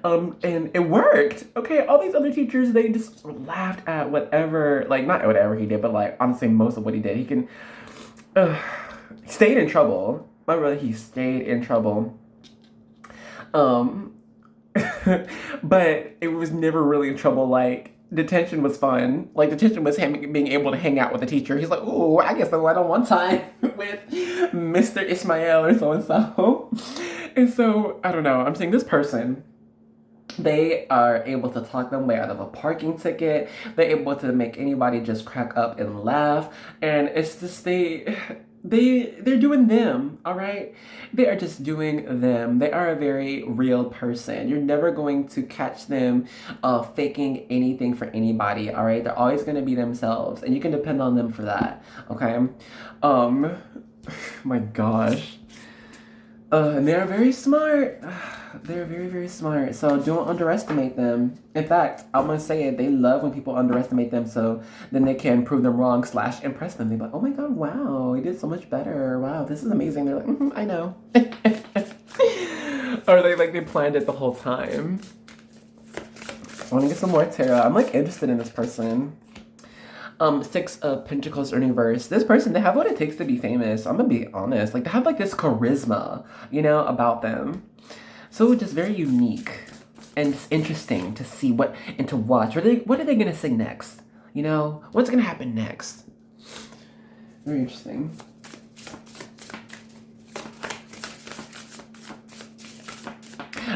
And it worked. Okay, all these other teachers, they just laughed at whatever, like not whatever he did, but like honestly most of what he did. He stayed in trouble. My brother, he stayed in trouble. Um but it was never really in trouble. Like detention was fun. Like detention was him being able to hang out with the teacher. He's like, "Ooh, I guess I went on one time with Mr. Ishmael or so and so." And so I don't know. I'm saying this person, they are able to talk them way out of a parking ticket. They're able to make anybody just crack up and laugh. And it's just they're doing them, all right? They are just doing them. They are a very real person. You're never going to catch them faking anything for anybody, all right? They're always going to be themselves, and you can depend on them for that, okay? My gosh. And they're very smart. They're very, very smart. So don't underestimate them. In fact, I'm going to say it. They love when people underestimate them so then they can prove them wrong / impress them. They're like, oh my God, wow, he did so much better. Wow, this is amazing. They're like, I know. Or they planned it the whole time. I want to get some more tarot. I'm like interested in this person. 6 of Pentacles in reverse. This person, they have what it takes to be famous. I'm gonna be honest. Like, they have like this charisma, you know, about them. So just very unique and just interesting to see and to watch. What are they gonna say next? You know, what's gonna happen next? Very interesting.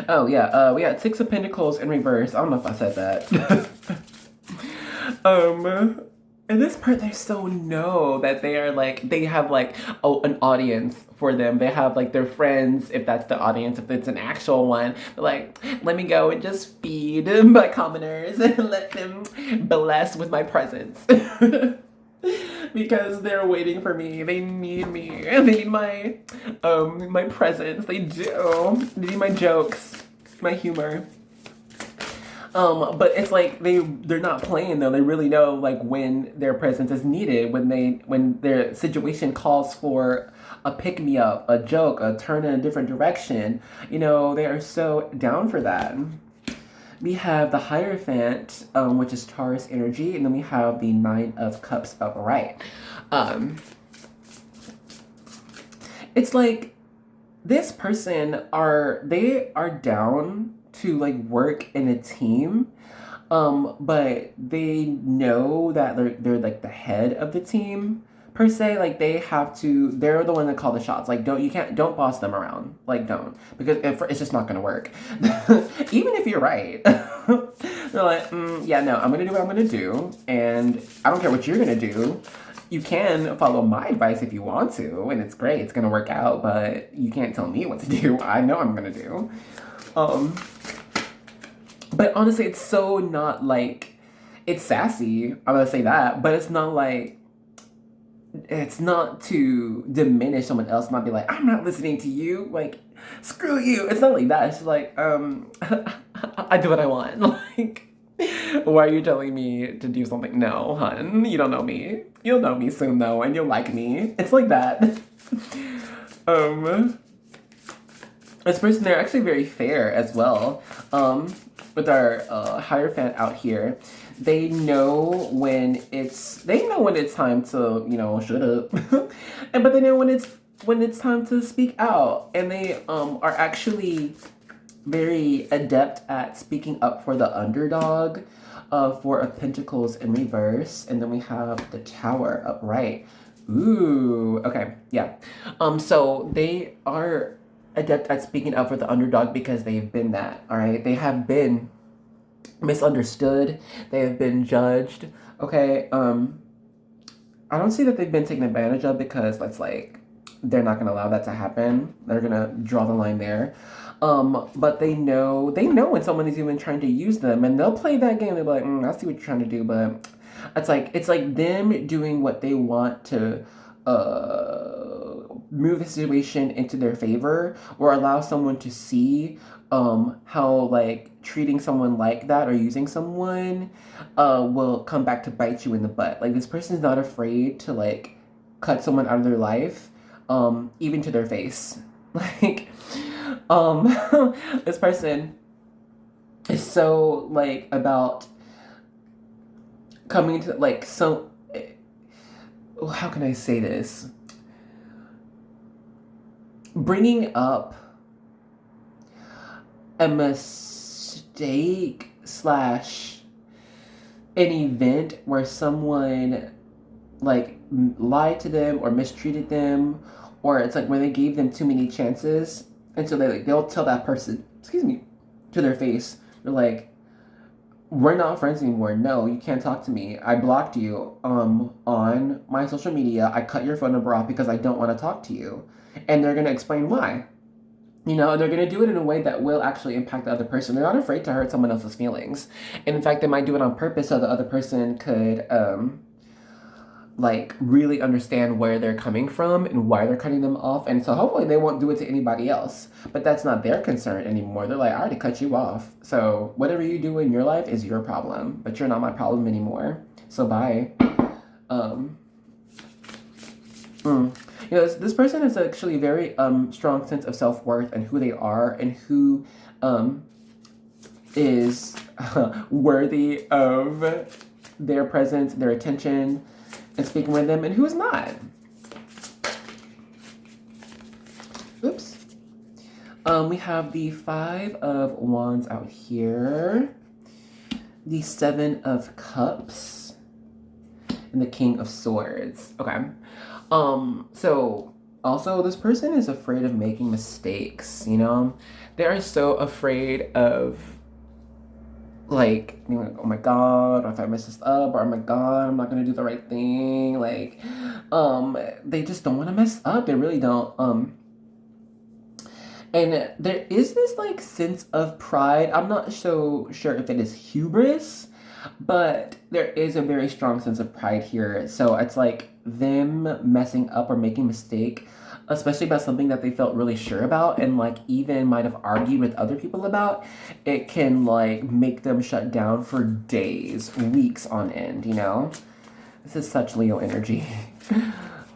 Oh yeah, we got 6 of Pentacles in reverse. I don't know if I said that. And this part, they so know that they are like, they have like an audience for them. They have like their friends, if that's the audience, if it's an actual one. They're like, let me go and just feed my commoners and let them bless with my presence. Because they're waiting for me. They need me. They need my presence. They do. They need my jokes, my humor. But it's like they're not playing though. They really know like when their presence is needed, when their situation calls for a pick-me-up, a joke, a turn in a different direction. You know, they are so down for that. We have the Hierophant, which is Taurus energy, and then we have the 9 of Cups upright. It's like this person they are down to like work in a team, but they know that they're like the head of the team per se. Like they're the one that call the shots. Like don't boss them around. Like don't, because it's just not gonna work. Even if you're right. They're like, yeah, no, I'm gonna do what I'm gonna do, and I don't care what you're gonna do. You can follow my advice if you want to, and it's great, it's gonna work out, but you can't tell me what to do. I know what I'm gonna do. But honestly, it's so not like, it's sassy, I'm gonna say that, but it's not like, it's not to diminish someone else, not be like, I'm not listening to you, like, screw you. It's not like that. It's just like, I do what I want. Like, why are you telling me to do something? No, hun, you don't know me. You'll know me soon though, and you'll like me. It's like that. This person, they're actually very fair as well. With our Hierophant out here, they know when it's time to, you know, shut up. But they know when it's time to speak out, and they are actually very adept at speaking up for the underdog. 4 of Pentacles in reverse, and then we have the Tower upright. Ooh, okay, yeah. So they are adept at speaking up for the underdog because they've been that, all right? They have been misunderstood. They have been judged, okay? I don't see that they've been taken advantage of, because that's like, they're not gonna allow that to happen. They're gonna draw the line there. But they know when someone is even trying to use them, and they'll play that game. They'll be like, I see what you're trying to do, but it's like them doing what they want to move the situation into their favor, or allow someone to see how like treating someone like that or using someone will come back to bite you in the butt. Like, this person's not afraid to like cut someone out of their life, even to their face. Like, this person is so, like, about coming to, like, so, how can I say this? Bringing up a mistake slash an event where someone, like, lied to them or mistreated them, or it's like where they gave them too many chances, and so they'll tell that person, excuse me, to their face, they're like, we're not friends anymore. No, you can't talk to me. I blocked you on my social media. I cut your phone number off because I don't want to talk to you. And they're going to explain why. You know, they're going to do it in a way that will actually impact the other person. They're not afraid to hurt someone else's feelings. And in fact, they might do it on purpose so the other person could, like, really understand where they're coming from and why they're cutting them off. And so hopefully they won't do it to anybody else. But that's not their concern anymore. They're like, I already cut you off. So whatever you do in your life is your problem. But you're not my problem anymore. So bye. You know, this person is actually a very strong sense of self-worth and who they are and who is worthy of their presence, their attention, and speaking with them, and who is not. Oops. We have the 5 of Wands out here, the 7 of Cups, and the King of Swords. Okay. So also this person is afraid of making mistakes, you know? They are so afraid of, like, oh my God, if I mess this up, or oh my God, I'm not gonna do the right thing. Like, they just don't want to mess up. They really don't. And there is this, like, sense of pride. I'm not so sure if it is hubris, but there is a very strong sense of pride here. So it's like them messing up or making a mistake, especially about something that they felt really sure about and, like, even might have argued with other people about, it can, like, make them shut down for days, weeks on end, you know? This is such Leo energy.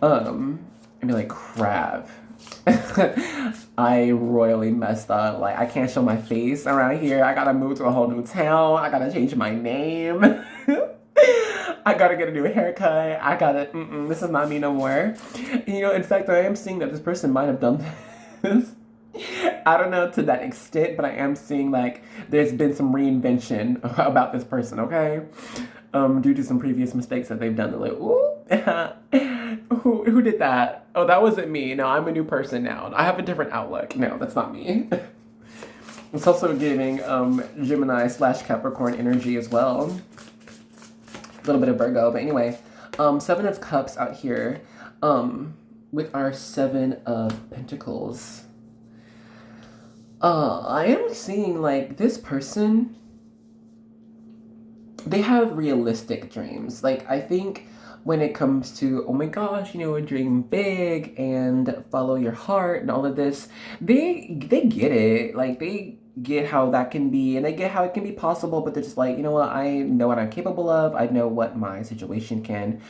And be like, crap. I royally messed up. Like, I can't show my face around here. I gotta move to a whole new town. I gotta change my name. I gotta get a new haircut. I gotta, this is not me no more. And, you know, in fact, I am seeing that this person might have done this. I don't know to that extent, but I am seeing, like, there's been some reinvention about this person, okay? Due to some previous mistakes that they've done. They're like, ooh, who did that? Oh, that wasn't me. No, I'm a new person now. I have a different outlook. No, that's not me. It's also giving Gemini / Capricorn energy as well. A little bit of Virgo, but anyway. 7 of Cups out here with our 7 of Pentacles. I am seeing, like, this person, they have realistic dreams. Like, I think when it comes to, oh my gosh, you know, dream big and follow your heart and all of this, they get it. Like, they get how that can be, and they get how it can be possible, but they're just like, you know what, I know what I'm capable of. I know what my situation can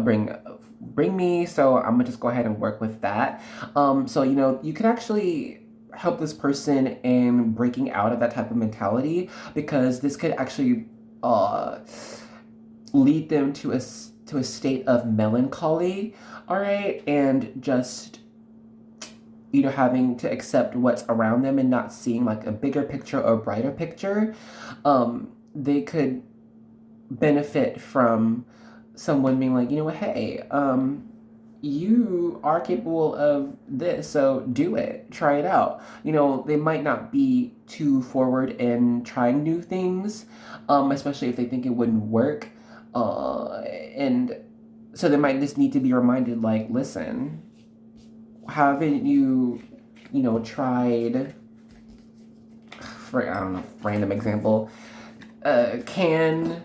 bring me, so I'm gonna just go ahead and work with that. So, you know, you can actually help this person in breaking out of that type of mentality, because this could actually lead them to a state of melancholy, all right, and just, you know, having to accept what's around them and not seeing, like, a bigger picture or brighter picture. They could benefit from someone being like, you know what, hey, you are capable of this, so do it, try it out. You know, they might not be too forward in trying new things, especially if they think it wouldn't work. And so they might just need to be reminded, like, listen, haven't you, you know, tried, for, I don't know, random example, canning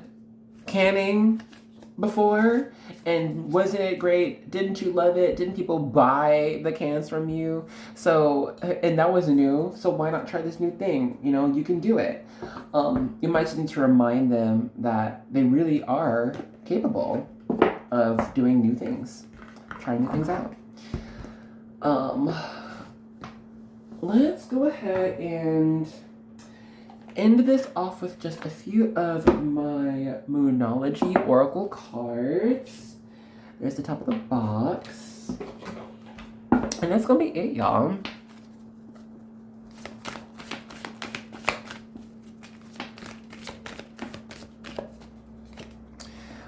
before? And wasn't it great? Didn't you love it? Didn't people buy the cans from you? So, and that was new, so why not try this new thing? You know, you can do it. You might just need to remind them that they really are capable of doing new things. try new things out. Let's go ahead and end this off with just a few of my Moonology Oracle cards. There's the top of the box. And that's gonna be it, y'all.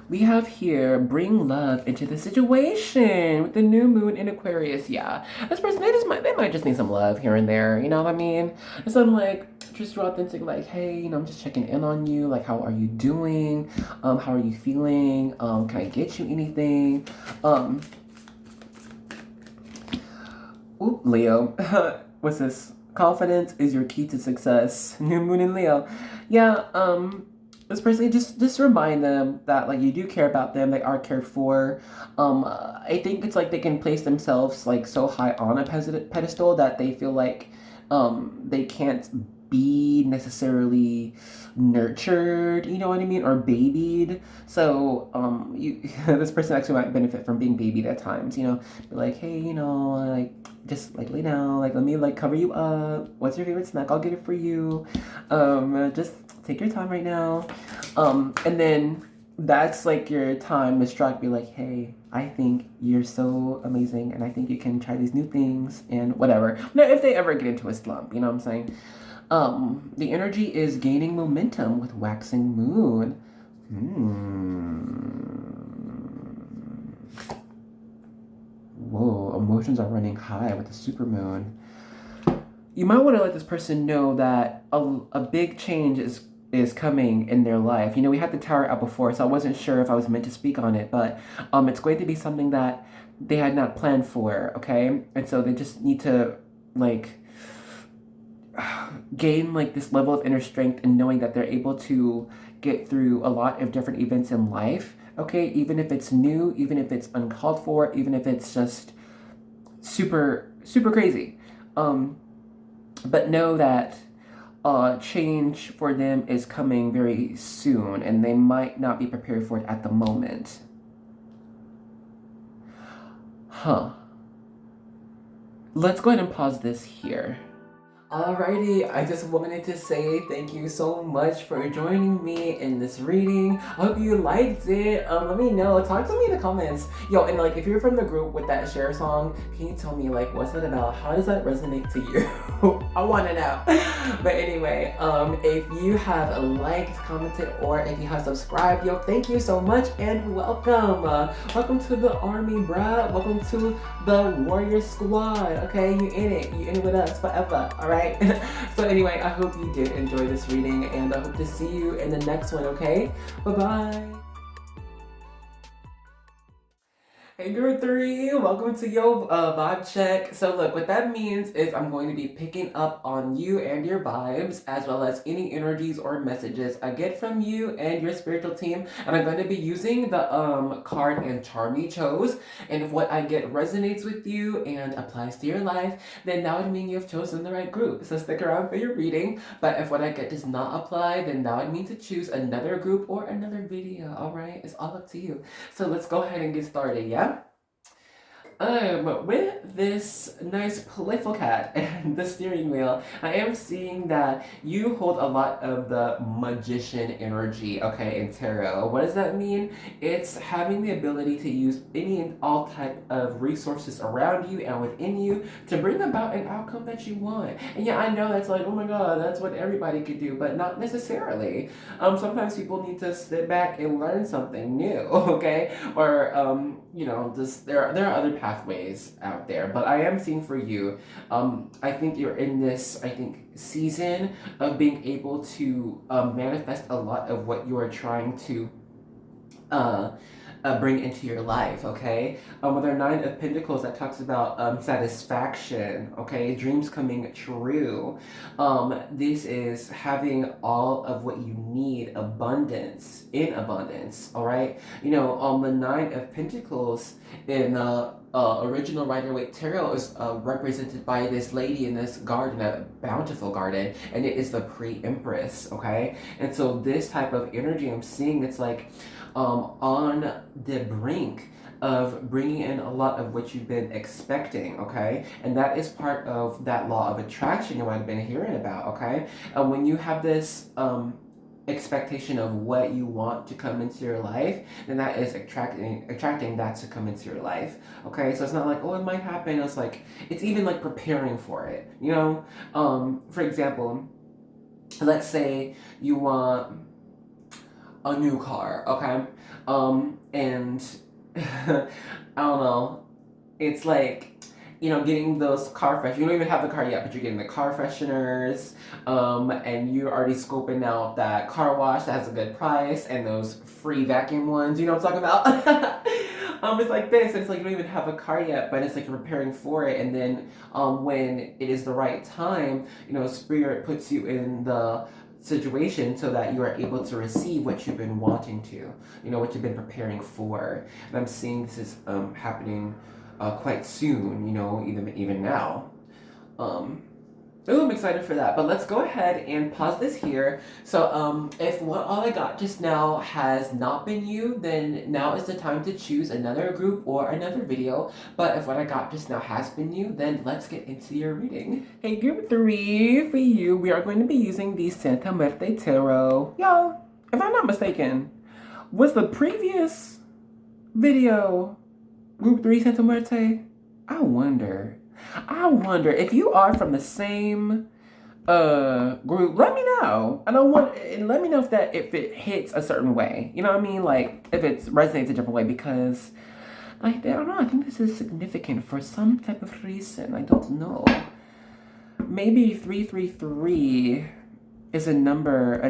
We have here, bring love into the situation with the new moon in Aquarius. Yeah, this person, they might just need some love here and there. You know what I mean? So I'm like, just real authentic, like, hey, you know, I'm just checking in on you. Like, how are you doing? How are you feeling? Can I get you anything? Oop, Leo. What's this? Confidence is your key to success. New moon in Leo. Yeah, this person, just remind them that, like, you do care about them. They are cared for. I think it's like they can place themselves, like, so high on a pedestal that they feel like they can't be necessarily nurtured, you know what I mean, or babied. So this person actually might benefit from being babied at times, you know, be like, hey, you know, like, just like lay down, like, let me like cover you up. What's your favorite snack? I'll get it for you. Just take your time right now. And then that's like your time to strike, be like, hey, I think you're so amazing and I think you can try these new things and whatever. Now, if they ever get into a slump, you know what I'm saying? The energy is gaining momentum with waxing moon. Whoa, emotions are running high with the supermoon. You might want to let this person know that a big change is coming in their life. You know, we had the tower out before, so I wasn't sure if I was meant to speak on it, but it's going to be something that they had not planned for, okay? And so they just need to, like, gain, like, this level of inner strength and knowing that they're able to get through a lot of different events in life, okay? Even if it's new, even if it's uncalled for, even if it's just super, super crazy. But know that change for them is coming very soon and they might not be prepared for it at the moment. Let's go ahead and pause this here. Alrighty, I just wanted to say thank you so much for joining me in this reading. I hope you liked it. Let me know. Talk to me in the comments. Yo, and like, if you're from the group with that share song, can you tell me, like, what's that about? How does that resonate to you? I want to know. But anyway, if you have liked, commented, or if you have subscribed, yo, thank you so much and welcome. Welcome to the army, bruh. Welcome to the warrior squad. Okay, you in it. You in it with us forever. All right. So anyway, I hope you did enjoy this reading and I hope to see you in the next one, okay? Bye-bye. Hey group 3, welcome to your vibe check. So look, what that means is I'm going to be picking up on you and your vibes, as well as any energies or messages I get from you and your spiritual team. And I'm going to be using the card and charm you chose. And if what I get resonates with you and applies to your life, then that would mean you've chosen the right group. So stick around for your reading. But if what I get does not apply, then that would mean to choose another group or another video. All right, it's all up to you. So let's go ahead and get started, yeah? With this nice playful cat and the steering wheel, I am seeing that you hold a lot of the magician energy, okay, in tarot. What does that mean? It's having the ability to use any and all type of resources around you and within you to bring about an outcome that you want. And yeah, I know that's like, oh my god, that's what everybody could do, but not necessarily. Sometimes people need to sit back and learn something new, okay? Or, you know, just there are other pathways out there, but I am seeing for you, I think you're in this, season of being able to manifest a lot of what you are trying to bring into your life, okay? With our 9 of Pentacles, that talks about satisfaction, okay? Dreams coming true. This is having all of what you need, in abundance, all right? You know, the 9 of Pentacles in original Rider-Waite Tarot is represented by this lady in this garden, a bountiful garden, and it is the pre-empress, okay? And so this type of energy I'm seeing, it's like on the brink of bringing in a lot of what you've been expecting, okay? And that is part of that law of attraction you might have been hearing about, okay? And when you have this expectation of what you want to come into your life, then that is attracting that to come into your life, okay? So it's not like, oh, it might happen. It's like, it's even like preparing for it, you know? For example, let's say you want a new car, okay? And I don't know, it's like, you know, getting those car fresh. You don't even have the car yet, but you're getting the car fresheners, and you're already scoping out that car wash that has a good price and those free vacuum ones. You know what I'm talking about? It's like this. It's like you don't even have a car yet, but it's like you're preparing for it, and then when it is the right time, you know, Spirit puts you in the situation so that you are able to receive what you've been wanting to, you know, what you've been preparing for. And I'm seeing this is happening quite soon, you know, even now. I'm excited for that. But let's go ahead and pause this here. So if what all I got just now has not been you, then now is the time to choose another group or another video. But if what I got just now has been you, then let's get into your reading. Hey, group 3, for you, we are going to be using the Santa Muerte Tarot. Y'all, if I'm not mistaken, was the previous video Group 3 Santa Muerte? I wonder if you are from the same group, let me know. And let me know if it hits a certain way. You know what I mean? Like if it resonates a different way, because like I don't know, I think this is significant for some type of reason. I don't know. Maybe 333 is an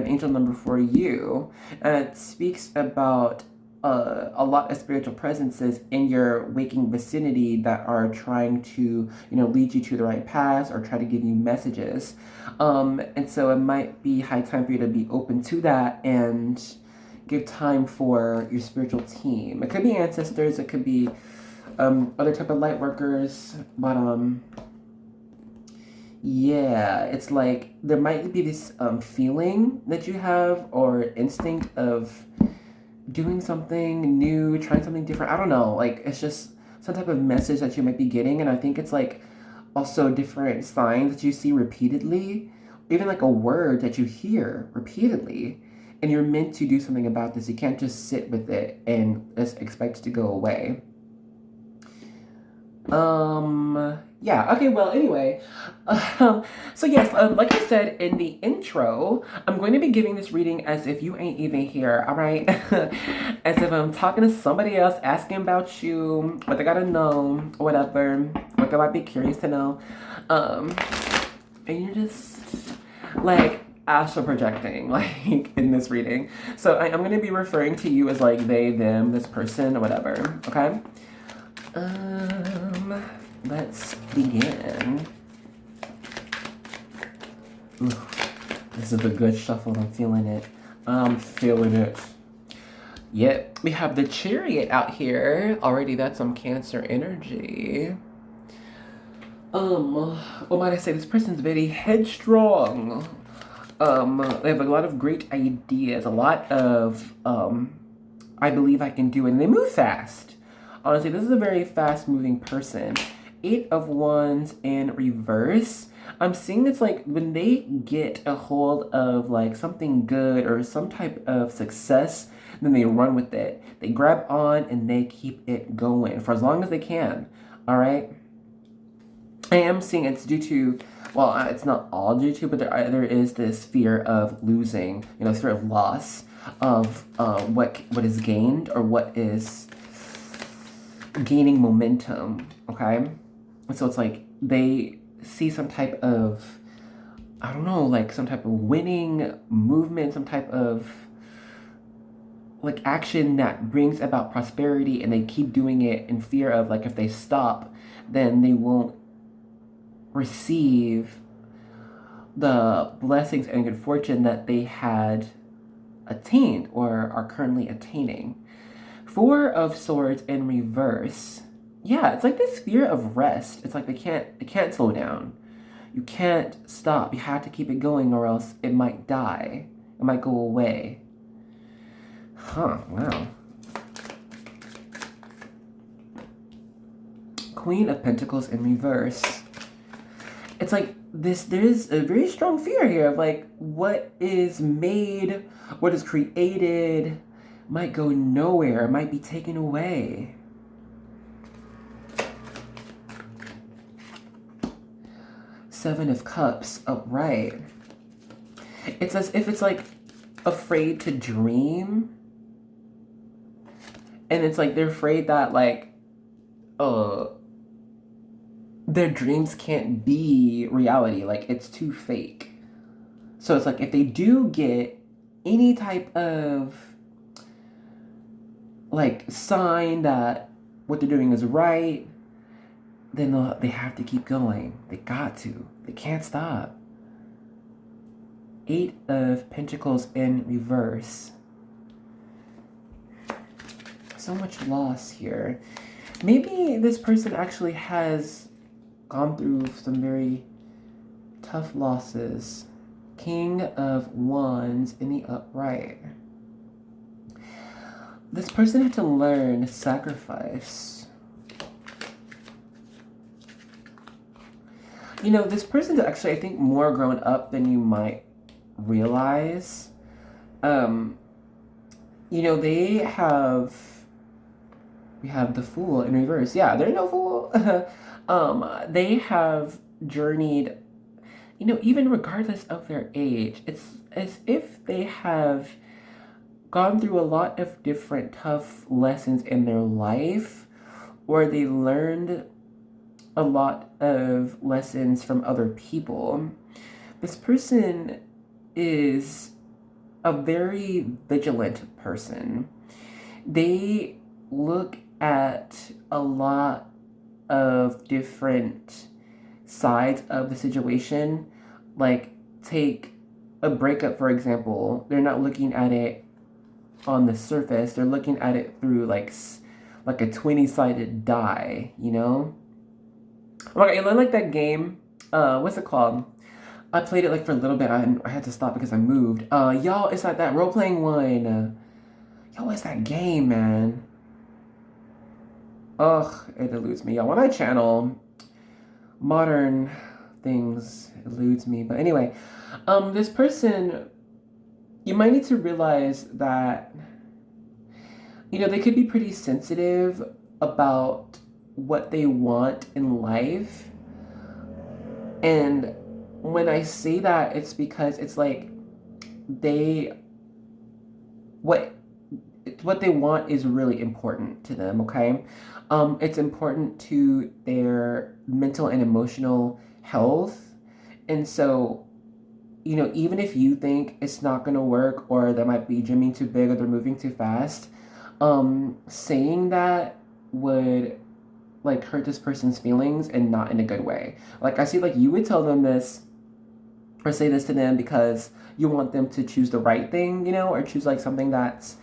angel number for you. And it speaks about a lot of spiritual presences in your waking vicinity that are trying to, you know, lead you to the right path or try to give you messages. And so it might be high time for you to be open to that and give time for your spiritual team. It could be ancestors, it could be other type of light workers, but yeah, it's like there might be this feeling that you have or instinct of doing something new, trying something different. I don't know, like it's just some type of message that you might be getting. And I think it's like also different signs that you see repeatedly, even like a word that you hear repeatedly, and you're meant to do something about this. You can't just sit with it and just expect it to go away. Yeah, okay, well, anyway, so yes, like I said in the intro, I'm going to be giving this reading as if you ain't even here, all right? As if I'm talking to somebody else, asking about you, what they gotta know, whatever, what they might be curious to know, and you're just, like, astral projecting, like, in this reading. So I'm going to be referring to you as, like, they, them, this person, or whatever, okay? Let's begin. Ooh, this is a good shuffle. I'm feeling it. I'm feeling it. Yep, we have the Chariot out here. Already, that's some Cancer energy. What might I say? This person's very headstrong. They have a lot of great ideas. A lot of, I believe I can do it. And they move fast. Honestly, this is a very fast-moving person. 8 of Wands in reverse. I'm seeing it's like when they get a hold of like something good or some type of success, then they run with it. They grab on and they keep it going for as long as they can. All right. I am seeing it's due to, well, it's not all due to, but there is this fear of losing, you know, fear of loss of what is gained or what is gaining momentum. Okay. So it's like they see some type of, I don't know, like some type of winning movement, some type of like action that brings about prosperity, and they keep doing it in fear of like if they stop, then they won't receive the blessings and good fortune that they had attained or are currently attaining. 4 of Swords in reverse. Yeah, it's like this fear of rest. It's like they can't slow down. You can't stop. You have to keep it going or else it might die. It might go away. Huh, wow. Queen of Pentacles in reverse. It's like this, there's a very strong fear here of like what is made, what is created might go nowhere, might be taken away. Seven of Cups upright. It's as if it's like afraid to dream. And it's like they're afraid that like their dreams can't be reality. Like it's too fake. So it's like if they do get any type of like sign that what they're doing is right, then they have to keep going. They got to. They can't stop. Eight of Pentacles in reverse. So much loss here. Maybe this person actually has gone through some very tough losses. King of Wands in the upright. This person had to learn sacrifice. You know, this person's actually, I think, more grown up than you might realize. You know, we have the Fool in reverse. Yeah, they're no fool. They have journeyed, you know, even regardless of their age. It's as if they have gone through a lot of different tough lessons in their life, or they learned a lot of lessons from other people. This person is a very vigilant person. They look at a lot of different sides of the situation. Like, take a breakup, for example. They're not looking at it on the surface. They're looking at it through like a 20-sided die, you know? Oh my god, you know, like that game? What's it called? I played it like for a little bit. I had to stop because I moved. Y'all, it's like that role-playing one. Yo, it's that game, man. Ugh, it eludes me. Y'all, when I channel modern things, it eludes me. But anyway, this person, you might need to realize that, you know, they could be pretty sensitive about what they want in life. And when I say that, it's because it's like what they want is really important to them, okay? It's important to their mental and emotional health. And so, you know, even if you think it's not going to work, or they might be dreaming too big, or they're moving too fast, saying that would like hurt this person's feelings, and not in a good way. Like, I see like you would tell them this or say this to them because you want them to choose the right thing, you know, or choose like something that's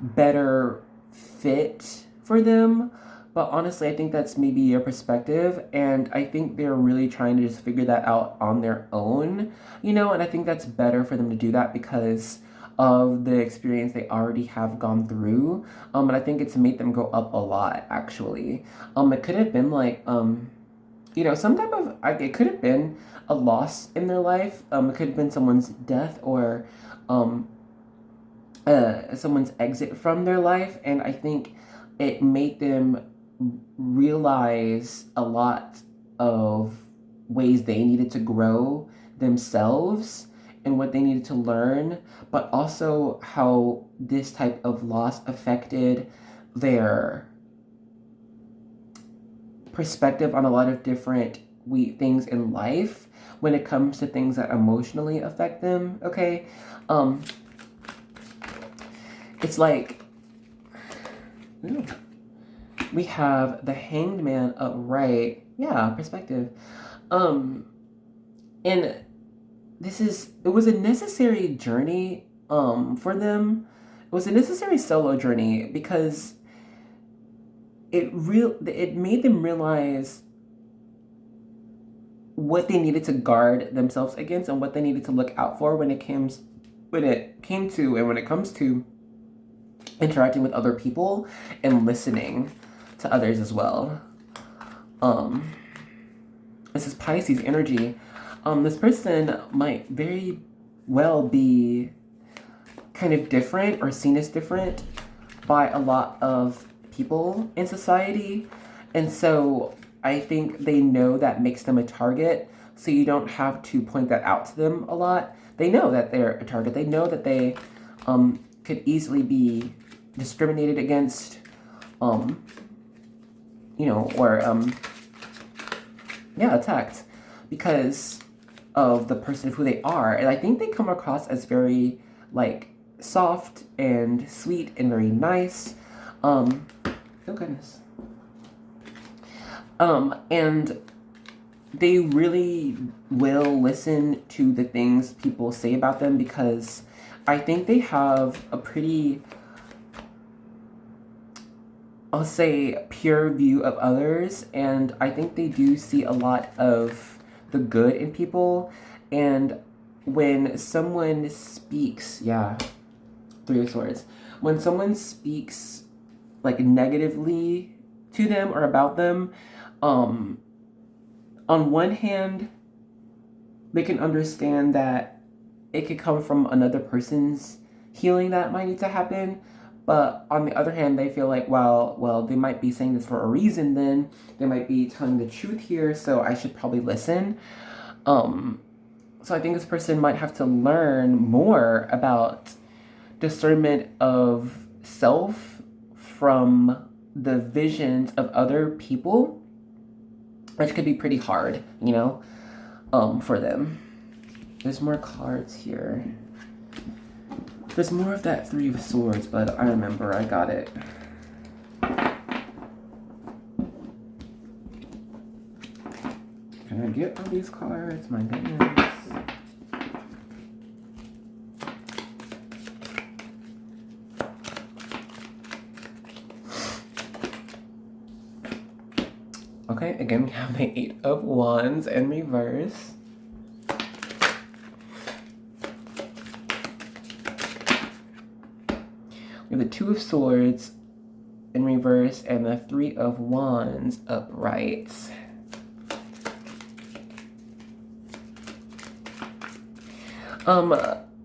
better fit for them. But honestly, I think that's maybe your perspective, and I think they're really trying to just figure that out on their own, you know, and I think that's better for them to do that because of the experience they already have gone through. And I think it's made them grow up a lot, actually. It could have been like, you know, some type of, it could have been a loss in their life. It could have been someone's death, or someone's exit from their life, and I think it made them realize a lot of ways they needed to grow themselves and what they needed to learn, but also how this type of loss affected their perspective on a lot of different things in life when it comes to things that emotionally affect them, okay? It's like, we have the Hanged Man upright. Yeah, perspective. And it was a necessary journey for them. It was a necessary solo journey because it made them realize what they needed to guard themselves against and what they needed to look out for when it comes to interacting with other people and listening to others as well. this is Pisces energy. This person might very well be kind of different or seen as different by a lot of people in society. And so I think they know that makes them a target. So you don't have to point that out to them a lot. They know that they're a target. They know that they could easily be discriminated against, you know, or yeah, attacked because of the person of who they are. And I think they come across as very like soft and sweet and very nice. Oh goodness. And they really will listen to the things people say about them, because I think they have a pretty, I'll say, pure view of others, and I think they do see a lot of the good in people. And when someone speaks, yeah, Three of Swords, when someone speaks like negatively to them or about them, on one hand, they can understand that it could come from another person's healing that might need to happen. But on the other hand, they feel like, well, they might be saying this for a reason then. They might be telling the truth here, so I should probably listen. So I think this person might have to learn more about discernment of self from the visions of other people, which could be pretty hard, you know, for them. There's more cards here. There's more of that Three of Swords, but I remember I got it. Can I get all these cards? My goodness. Okay, again, we have the Eight of Wands in reverse. We have the Two of Swords in reverse and the Three of Wands upright.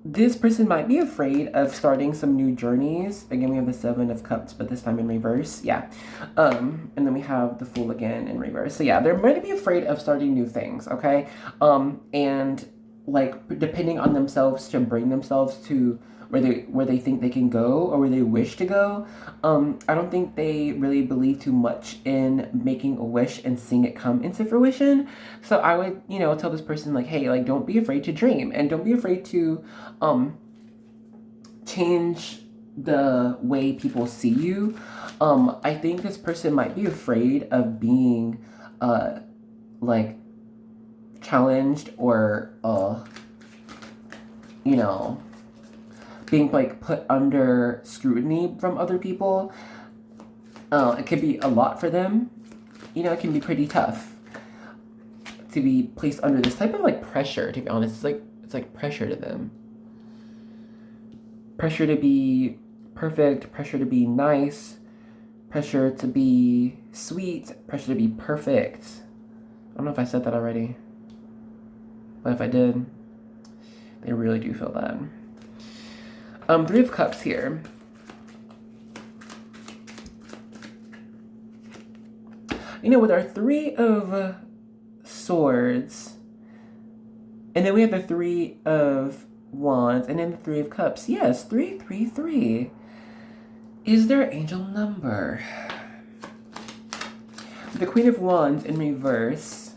This person might be afraid of starting some new journeys. Again, we have the Seven of Cups, but this time in reverse. Yeah. And then we have the Fool again in reverse. So yeah, they're going to be afraid of starting new things, okay? And like depending on themselves to bring themselves to where they think they can go or where they wish to go. I don't think they really believe too much in making a wish and seeing it come into fruition. So I would, you know, tell this person like, hey, like, don't be afraid to dream, and don't be afraid to change the way people see you. I think this person might be afraid of being like challenged or you know, being like put under scrutiny from other people. It could be a lot for them. You know, it can be pretty tough to be placed under this type of like pressure, to be honest. It's like pressure to them. Pressure to be perfect, pressure to be nice, pressure to be sweet, pressure to be perfect. I don't know if I said that already, but if I did, they really do feel that. Three of Cups here. You know, with our Three of Swords, and then we have the Three of Wands, and then the Three of Cups. Yes, 333 is their angel number. The Queen of Wands in reverse.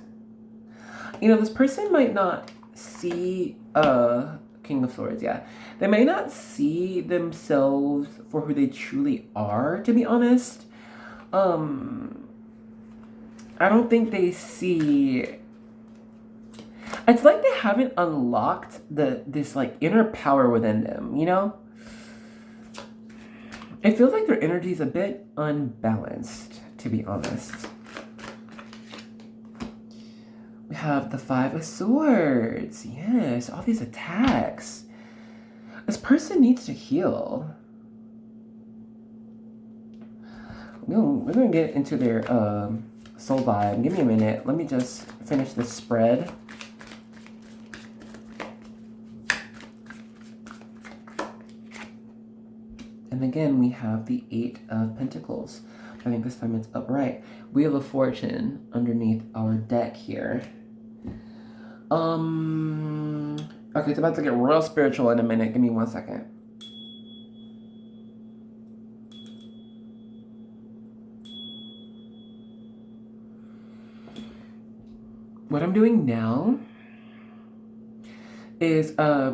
You know, this person might not see King of Swords, yeah. They may not see themselves for who they truly are, to be honest. I don't think they see... It's like they haven't unlocked this like inner power within them, you know? It feels like their energy is a bit unbalanced, to be honest. We have the Five of Swords. Yes, all these attacks. This person needs to heal. We're going to get into their soul vibe. Give me a minute. Let me just finish this spread. And again, we have the 8 of Pentacles. I think this time it's upright. Wheel of Fortune underneath our deck here. Okay, it's about to get real spiritual in a minute. Give me 1 second. What I'm doing now is, I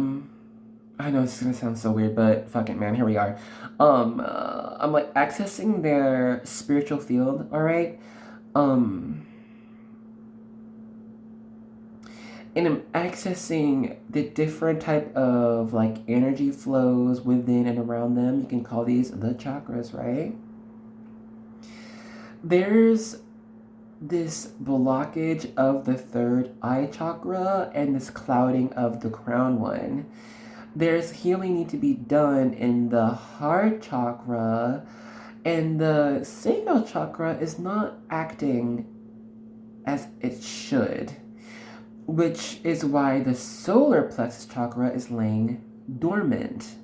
know this is gonna sound so weird, but fuck it, man, here we are. I'm like accessing their spiritual field, alright? And I'm accessing the different type of like energy flows within and around them. You can call these the chakras, right? There's this blockage of the 3rd eye chakra and this clouding of the crown one. There's healing need to be done in the heart chakra, and the sacral chakra is not acting as it should, which is why the solar plexus chakra is laying dormant.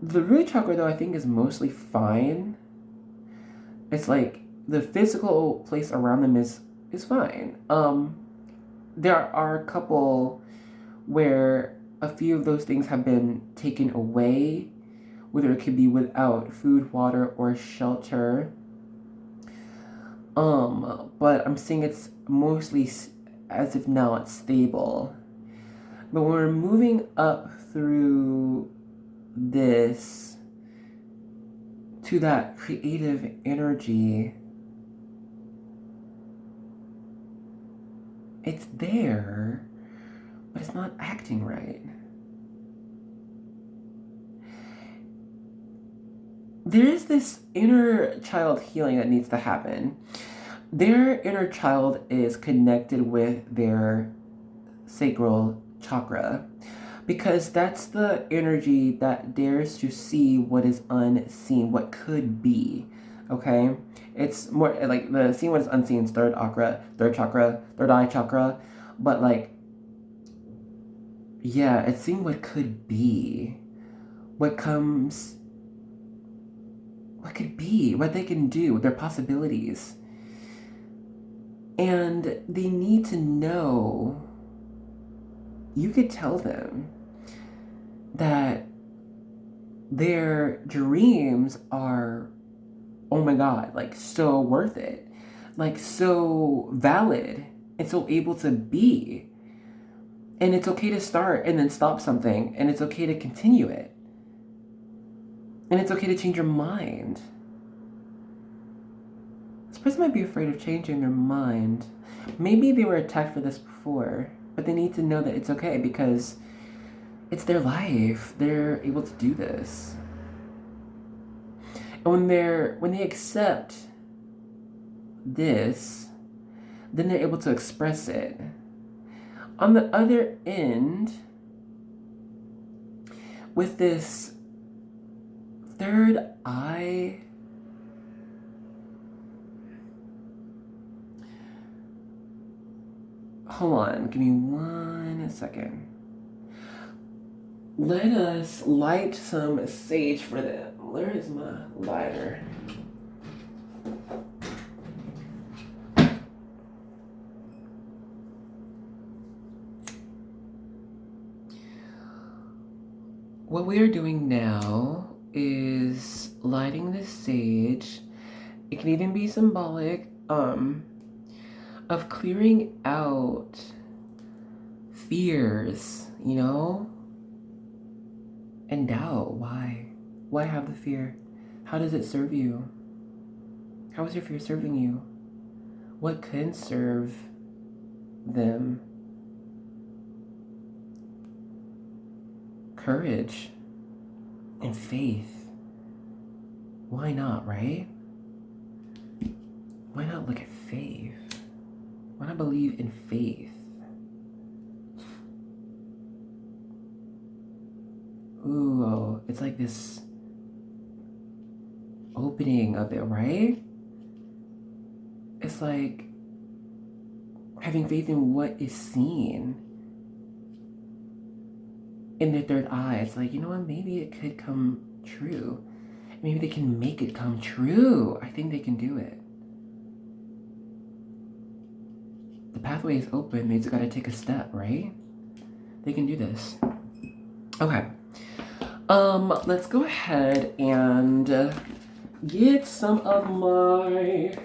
The root chakra, though, I think is mostly fine. It's like the physical place around them is fine. There are a couple where a few of those things have been taken away, whether it could be without food, water, or shelter. But I'm seeing it's mostly as if now it's stable. But when we're moving up through this to that creative energy, it's there, but it's not acting right. There is this inner child healing that needs to happen. Their inner child is connected with their sacral chakra, because that's the energy that dares to see what is unseen, what could be, okay? It's more like the seeing what is unseen is third eye chakra, but like, yeah, it's seeing what could be, what could be, what they can do, their possibilities. And they need to know, you could tell them that their dreams are, oh my God, like so worth it, like so valid and so able to be. And it's okay to start and then stop something, and it's okay to continue it. And it's okay to change your mind. This person might be afraid of changing their mind. Maybe they were attacked for this before, but they need to know that it's okay because it's their life. They're able to do this. And when they accept this, then they're able to express it. On the other end, with this 3rd eye, hold on, give me 1 second. Let us light some sage for them. Where is my lighter? What we are doing now is lighting the sage. It can even be symbolic of clearing out fears, you know, and doubt. Why have the fear? How does it serve you? How is your fear serving you? What can serve them? Courage and faith. Why not, right? Why not look at faith? Why not believe in faith? Ooh, it's like this opening of it, right? it's like having faith in what is seen in their third eye. It's like, you know what, maybe it could come true. Maybe they can make it come true. I think they can do it. The pathway is open. They just gotta take a step, right? They can do this. Okay. Let's go ahead and get some of my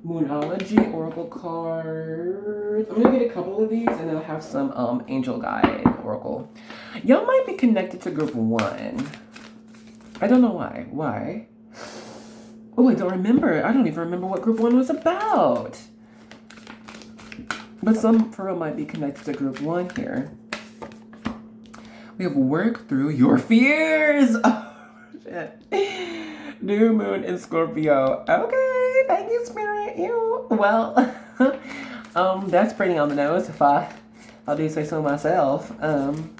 Moonology Oracle cards. I'm gonna get a couple of these and then I'll have some Angel Guide Oracle. Y'all might be connected to group 1. I don't know why. Why? Oh, I don't remember. I don't even remember what group 1 was about. But some for real might be connected to group 1 here. We have work through your fears. Oh, shit. New moon in Scorpio. Okay, thank you, Spirit. Ew. Well, that's pretty on the nose if I'll do say so myself. Something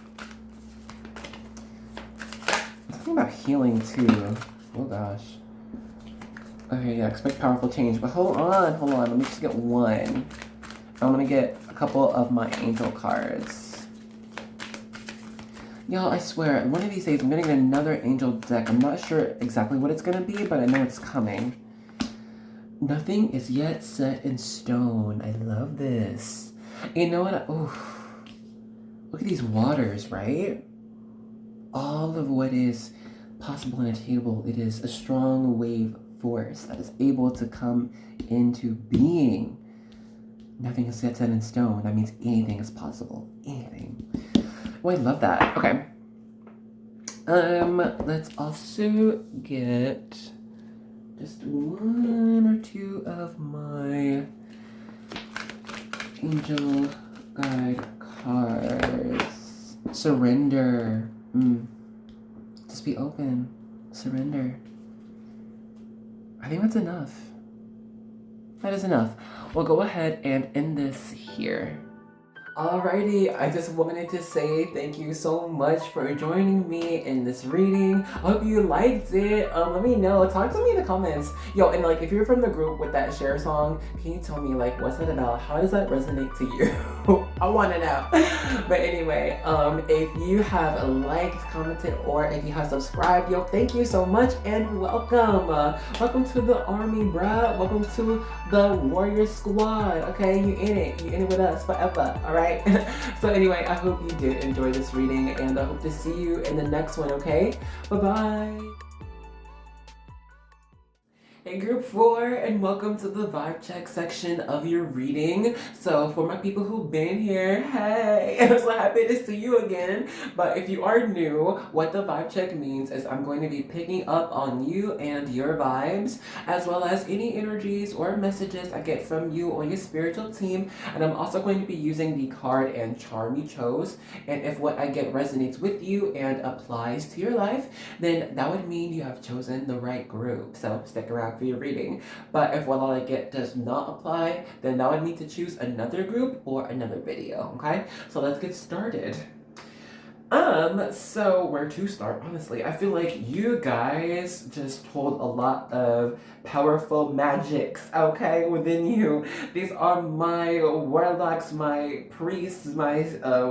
about healing too. Oh gosh. Okay, yeah, expect powerful change. But hold on. Let me just get one. I'm gonna get a couple of my angel cards. Y'all, I swear, one of these days I'm gonna get another angel deck. I'm not sure exactly what it's gonna be, but I know it's coming. Nothing is yet set in stone. I love this. You know what? Look at these waters, right? All of what is possible and attainable, it is a strong wave force that is able to come into being. Nothing is yet set in stone. That means anything is possible. Anything. Oh, I love that. Okay. Let's also get just one or two of my angel guide cards. Surrender. Just be open. Surrender. I think that's enough. That is enough. We'll go ahead and end this here. Alrighty, I just wanted to say thank you so much for joining me in this reading. I hope you liked it. Let me know. Talk to me in the comments. Yo, and like if you're from the group with that share song, can you tell me like what's that about? How does that resonate to you? I want to know. But anyway, if you have liked, commented, or if you have subscribed, yo, thank you so much and welcome. Welcome to the army, bruh. Welcome to the warrior squad. Okay, you in it. You in it with us forever. Alright. So anyway, I hope you did enjoy this reading and I hope to see you in the next one, okay? Bye-bye. Hey group 4 and welcome to the vibe check section of your reading. So for my people who've been here, hey, I'm so happy to see you again. But if you are new, what the vibe check means is I'm going to be picking up on you and your vibes, as well as any energies or messages I get from you or your spiritual team. And I'm also going to be using the card and charm you chose. And if what I get resonates with you and applies to your life, then that would mean you have chosen the right group. So stick around for your reading. But if what all I get does not apply, then that would mean to choose another group or another video, okay? So let's get started. So where to start, honestly? I feel like you guys just told a lot of powerful magics, okay, within you. These are my warlocks, my priests, my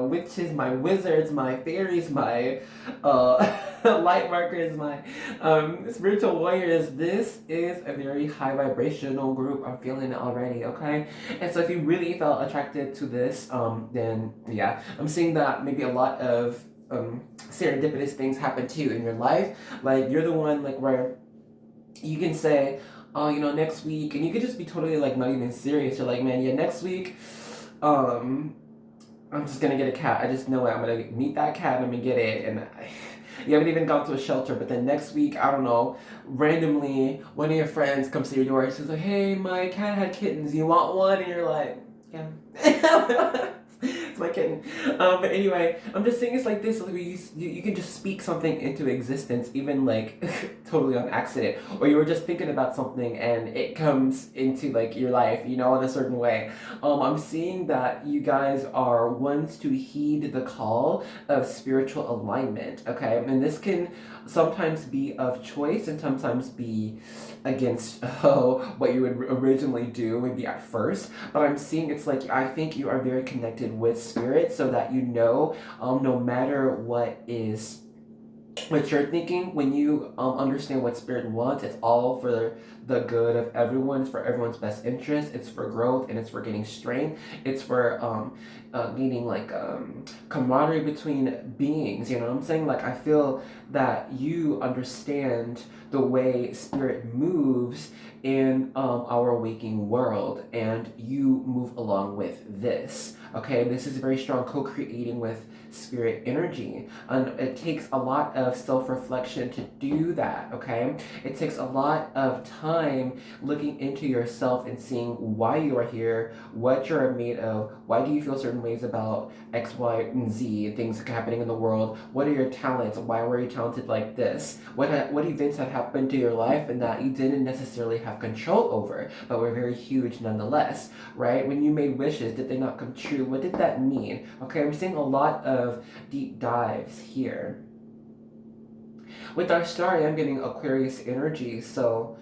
witches, my wizards, my fairies, my light workers, my spiritual warriors. This is a very high vibrational group. I'm feeling it already, okay? And so if you really felt attracted to this, then yeah, I'm seeing that maybe a lot of serendipitous things happen to you in your life. Like you're the one like where you can say, oh, you know, next week, and you could just be totally like not even serious. You're like, man, yeah, next week, I'm just gonna get a cat. I just know it. I'm gonna meet that cat and I'm gonna get it. And you haven't even gone to a shelter, but then next week, I don't know, randomly one of your friends comes to your door and says like, hey, my cat had kittens. You want one? And you're like, yeah. It's my kitten. But anyway, I'm just saying it's like this, like you can just speak something into existence, even like totally on accident, or you were just thinking about something and it comes into like your life, you know, in a certain way. I'm seeing that you guys are ones to heed the call of spiritual alignment, okay? And this can sometimes be of choice and sometimes be against what you would originally do maybe at first, but I'm seeing it's like I think you are very connected with spirit, so that you know, no matter what you're thinking, when you understand what spirit wants, it's all for the good of everyone. It's for everyone's best interest. It's for growth, and it's for getting strength. It's for gaining like camaraderie between beings. You know what I'm saying? Like I feel that you understand the way spirit moves in our waking world, and you move along with this. Okay, this is very strong co-creating with spirit energy, and it takes a lot of self-reflection to do that. Okay, it takes a lot of time looking into yourself and seeing why you are here, what you're made of, why do you feel certain ways about X, Y, and Z things happening in the world, what are your talents, why were you talented like this, what events have happened to your life and that you didn't necessarily have control over but were very huge nonetheless, right? When you made wishes, did they not come true? What did that mean? Okay, I'm seeing a lot of deep dives here. With our star, I'm getting Aquarius energy, so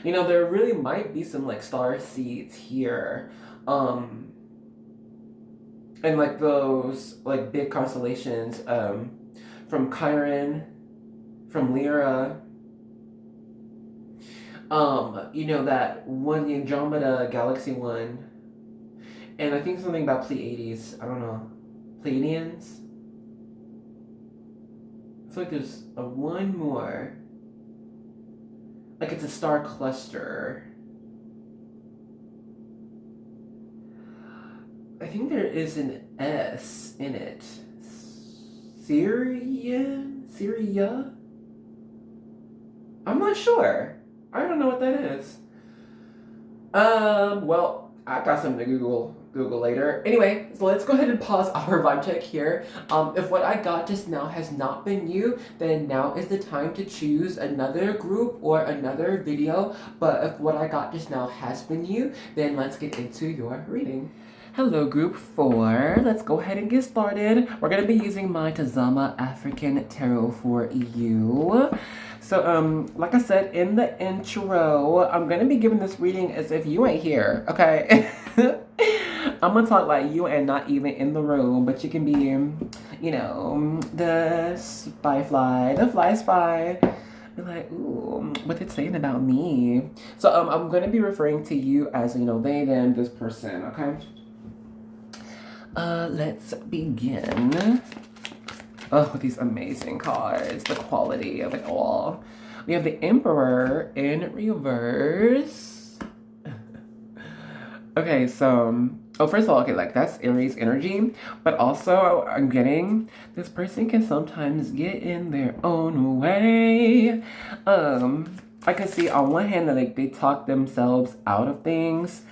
you know, there really might be some like star seeds here, and like those like big constellations from Chiron, from Lyra, you know, that one, the Andromeda galaxy one, and I think something about Pleiades. I don't know, Pleiadians. I feel like there's one more. Like it's a star cluster. I think there is an S in it. Syria? I'm not sure. I don't know what that is. Well, I got something to Google later. Anyway, so let's go ahead and pause our vibe check here. If what I got just now has not been you, then now is the time to choose another group or another video. But if what I got just now has been you, then let's get into your reading. Hello, group 4. Let's go ahead and get started. We're going to be using my Tazama African Tarot for you. So, like I said in the intro, I'm going to be giving this reading as if you ain't here, okay? I'm going to talk like you and not even in the room, but you can be, you know, the fly spy. Be like, ooh, what it's saying about me. So, I'm going to be referring to you as, you know, they, them, this person, okay? Let's begin. Oh, these amazing cards. The quality of it all. We have the Emperor in reverse. Okay, so... Oh, first of all, okay, like, that's Aries energy. But also, I'm getting... This person can sometimes get in their own way. I can see on one hand that, like, they talk themselves out of things.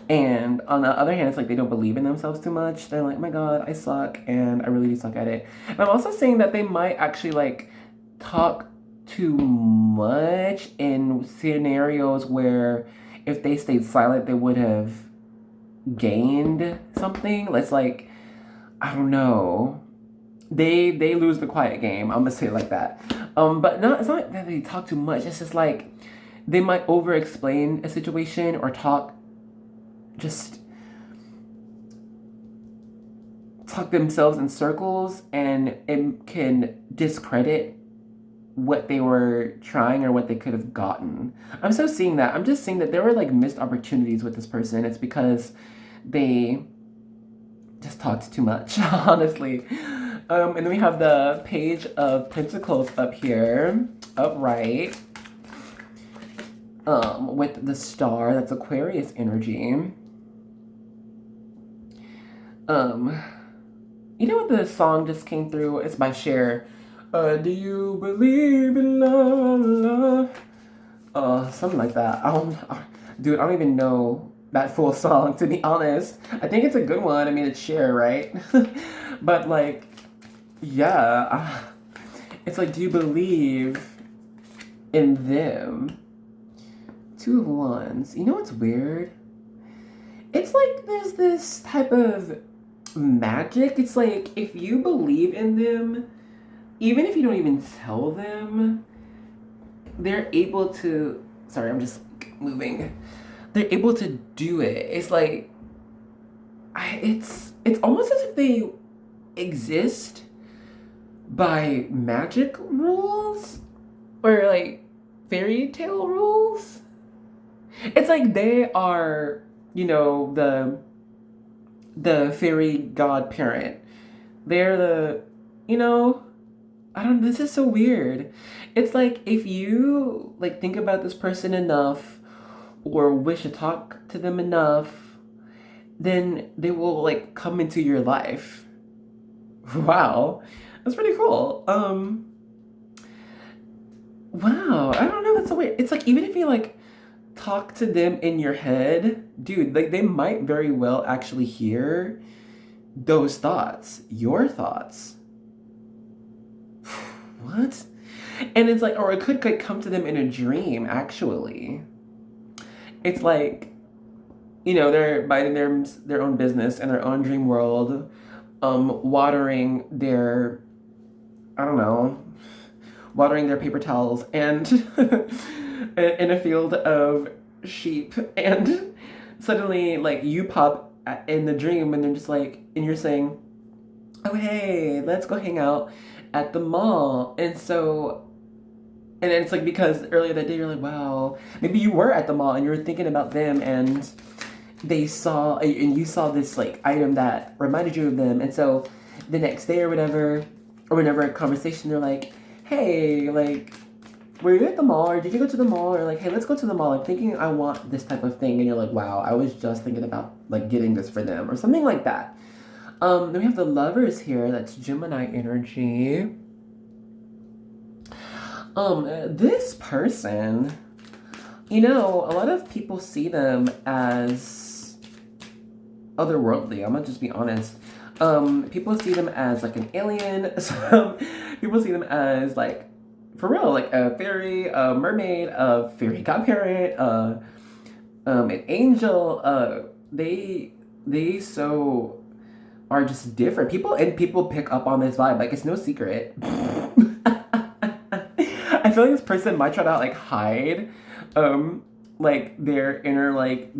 And on the other hand, it's like they don't believe in themselves too much. They're like, oh my god, I suck, and I really do suck at it. And I'm also saying that they might actually, like, talk too much in scenarios where if they stayed silent, they would have gained something. It's like, I don't know. They lose the quiet game. I'm gonna say it like that. But it's not that they talk too much. It's just like they might over-explain a situation or talk themselves in circles, and it can discredit what they were trying or what they could have gotten. I'm so seeing that. I'm just seeing that there were like missed opportunities with this person. It's because they just talked too much, honestly. And then we have the Page of Pentacles up here, upright, with the star. That's Aquarius energy. You know what the song just came through? It's by Cher. Do you believe in love? Something like that. Dude, I don't even know that full song, to be honest. I think it's a good one. I mean, it's Cher, right? But like, yeah. It's like, do you believe in them? Two of Wands. You know what's weird? It's like there's this type of magic. It's like if you believe in them, even if you don't even tell them, they're able to. Sorry, I'm just moving. They're able to do it. It's like, it's almost as if they exist by magic rules or like fairy tale rules. It's like they are, the fairy godparent. They're the, you know, I don't. This is so weird. It's like if you like think about this person enough, or wish to talk to them enough, then they will like come into your life. Wow, that's pretty cool. Wow, I don't know. That's so weird. It's like even if you like talk to them in your head, dude, like they might very well actually hear those thoughts, your thoughts. What? And it's like, or it could like come to them in a dream. Actually, it's like, they're minding their own business in their own dream world, watering their, I don't know, watering their paper towels and in a field of sheep, and suddenly like you pop in the dream and they're just like, and you're saying, oh hey, let's go hang out at the mall. And it's like because earlier that day you're like, wow, maybe you were at the mall and you were thinking about them, and you saw this like item that reminded you of them, and so the next day or whatever, or whenever a conversation, they're like, hey, like, were you at the mall, or did you go to the mall, or like, hey, let's go to the mall, I'm thinking I want this type of thing, and you're like, wow, I was just thinking about like getting this for them or something like that. Then we have the Lovers here. That's Gemini energy. This person, a lot of people see them as otherworldly. I'm gonna just be honest. People see them as like an alien. Some people see them as like, for real, like a fairy, a mermaid, a fairy godparent, an angel. They so are just different. People pick up on this vibe. Like it's no secret. I feel like this person might try to like hide, like their inner like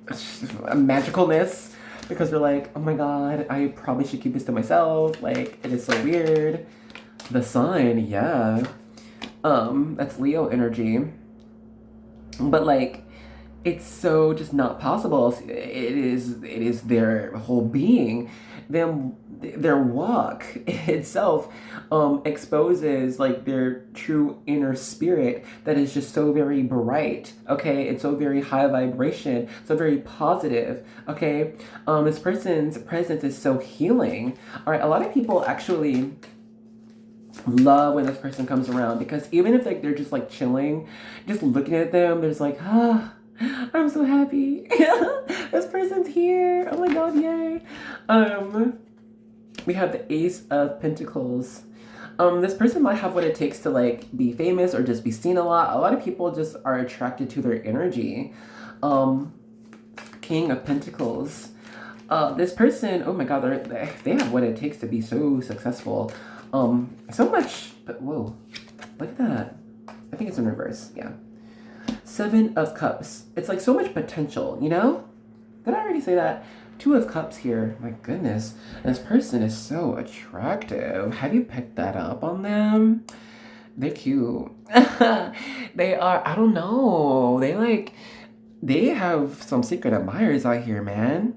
magicalness, because they're like, oh my god, I probably should keep this to myself. Like it is so weird. The sun, yeah, that's Leo energy, but like it's so just not possible. It is their whole being. Their walk itself exposes like their true inner spirit that is just so very bright. Okay, it's so very high vibration, so very positive. Okay, this person's presence is so healing. All right, a lot of people actually love when this person comes around, because even if like they're just like chilling, just looking at them, there's like, I'm so happy. This person's here. Oh my god, yay. We have the Ace of Pentacles. This person might have what it takes to like be famous or just be seen a lot. A lot of people just are attracted to their energy. King of Pentacles. This person, oh my god, they have what it takes to be so successful. So much, but whoa, look at that. I think it's in reverse, yeah. Seven of Cups. It's like so much potential, Did I already say that? Two of Cups here. My goodness. This person is so attractive. Have you picked that up on them? They're cute. They are, I don't know. They have some secret admirers out here, man.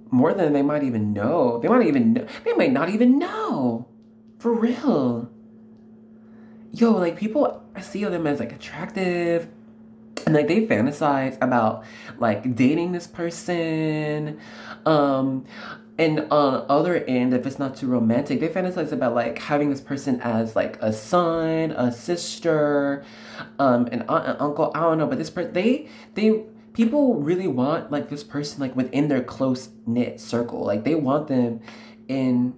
More than they might even know. They might not even know. For real. Yo, like people see them as like attractive, and like they fantasize about like dating this person. And on other end, if it's not too romantic, they fantasize about like having this person as like a son, a sister, an aunt, an uncle. I don't know, but this person, they people really want like this person like within their close knit circle. Like they want them in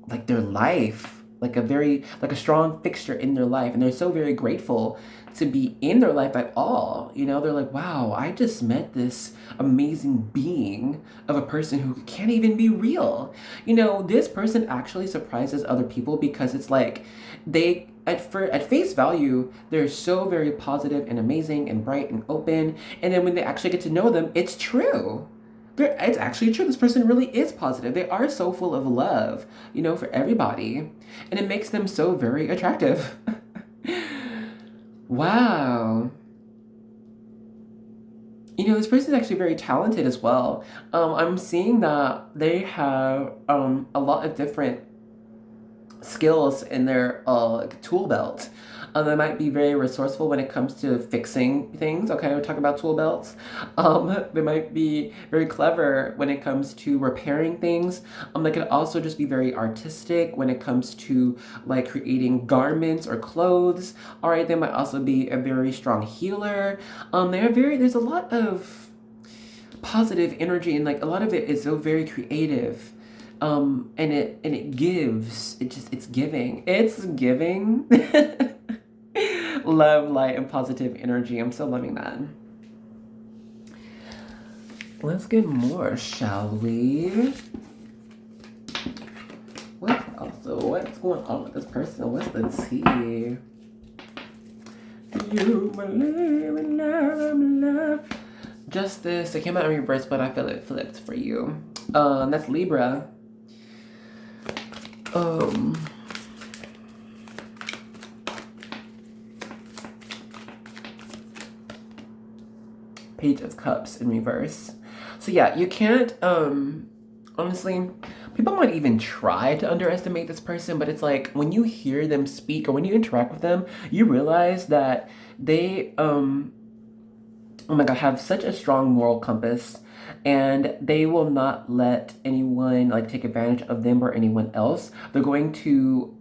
like their life. like a strong fixture in their life, and they're so very grateful to be in their life at all. You know, they're like, wow, I just met this amazing being of a person who can't even be real. You know, this person actually surprises other people because it's like they at face value, they're so very positive and amazing and bright and open, and then when they actually get to know them, it's true. It's actually true. This person really is positive. They are so full of love, you know, for everybody. And it makes them so very attractive. Wow. You know, this person is actually very talented as well. I'm seeing that they have a lot of different skills in their tool belt. They might be very resourceful when it comes to fixing things. Okay, we're talking about tool belts. They might be very clever when it comes to repairing things. They could also just be very artistic when it comes to like creating garments or clothes. All right, they might also be a very strong healer. There's a lot of positive energy, and like a lot of it is so very creative. And it gives, it's giving love, light, and positive energy. I'm so loving that. Let's get more, shall we? What's going on with this person? What's the tea? You believe in love. Justice. It came out in reverse, but I feel it flipped for you. That's Libra. Page of Cups in reverse. So yeah, you can't, honestly, people might even try to underestimate this person, but it's like when you hear them speak or when you interact with them, you realize that they, oh my God, have such a strong moral compass, and they will not let anyone like take advantage of them or anyone else. They're going to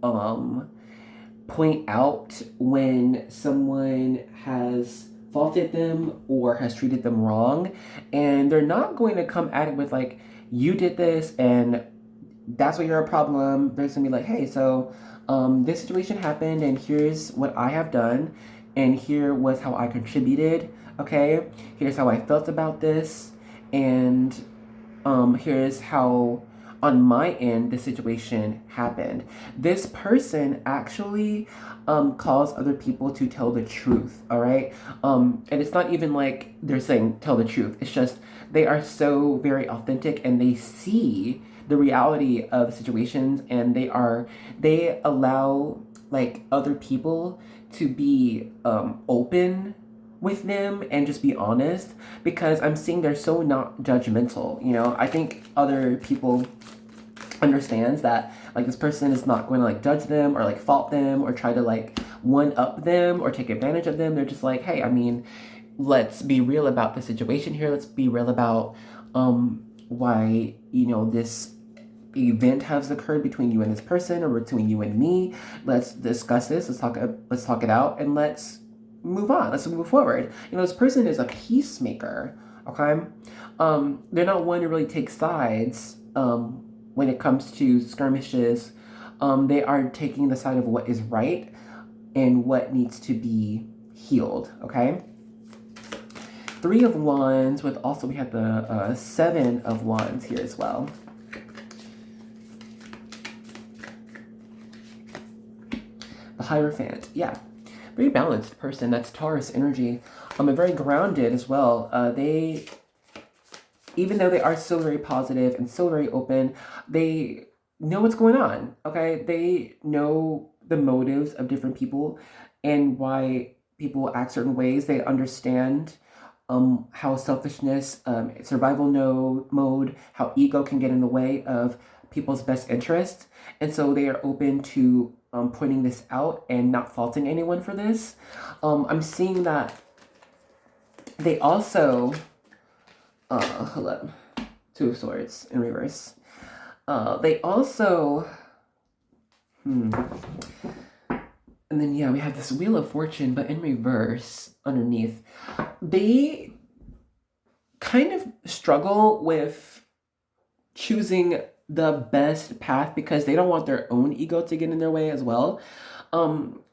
point out when someone has faulted them or has treated them wrong, and they're not going to come at it with like, you did this and that's why you're a problem. They're gonna be like, hey, so this situation happened and here's what I have done and here was how I contributed. Okay, here's how I felt about this, and here's how on my end the situation happened. This person actually calls other people to tell the truth, all right? And it's not even like they're saying tell the truth. It's just they are so very authentic and they see the reality of situations, and they allow like other people to be open with them and just be honest, because I'm seeing they're so not judgmental. You know, I think other people understands that like this person is not going to like judge them or like fault them or try to like one up them or take advantage of them. They're just like, hey, I mean, let's be real about the situation here. Let's be real about why, you know, this event has occurred between you and this person or between you and me. Let's discuss this. Let's talk it out, and let's move on. Let's move forward. You know, this person is a peacemaker. Okay, they're not one to really take sides. When it comes to skirmishes, they are taking the side of what is right and what needs to be healed. Okay. 3 of Wands with also we have the 7 of Wands here as well. The Hierophant, yeah, very balanced person. That's Taurus energy. And very grounded as well. They, even though they are so very positive and so very open, they know what's going on. Okay, they know the motives of different people and why people act certain ways. They understand how selfishness, survival mode, how ego can get in the way of people's best interests, and so they are open to pointing this out and not faulting anyone for this. I'm seeing that they also, hold up, 2 of Swords in reverse. They also, and then yeah, we have this Wheel of Fortune, but in reverse underneath. They kind of struggle with choosing the best path because they don't want their own ego to get in their way as well.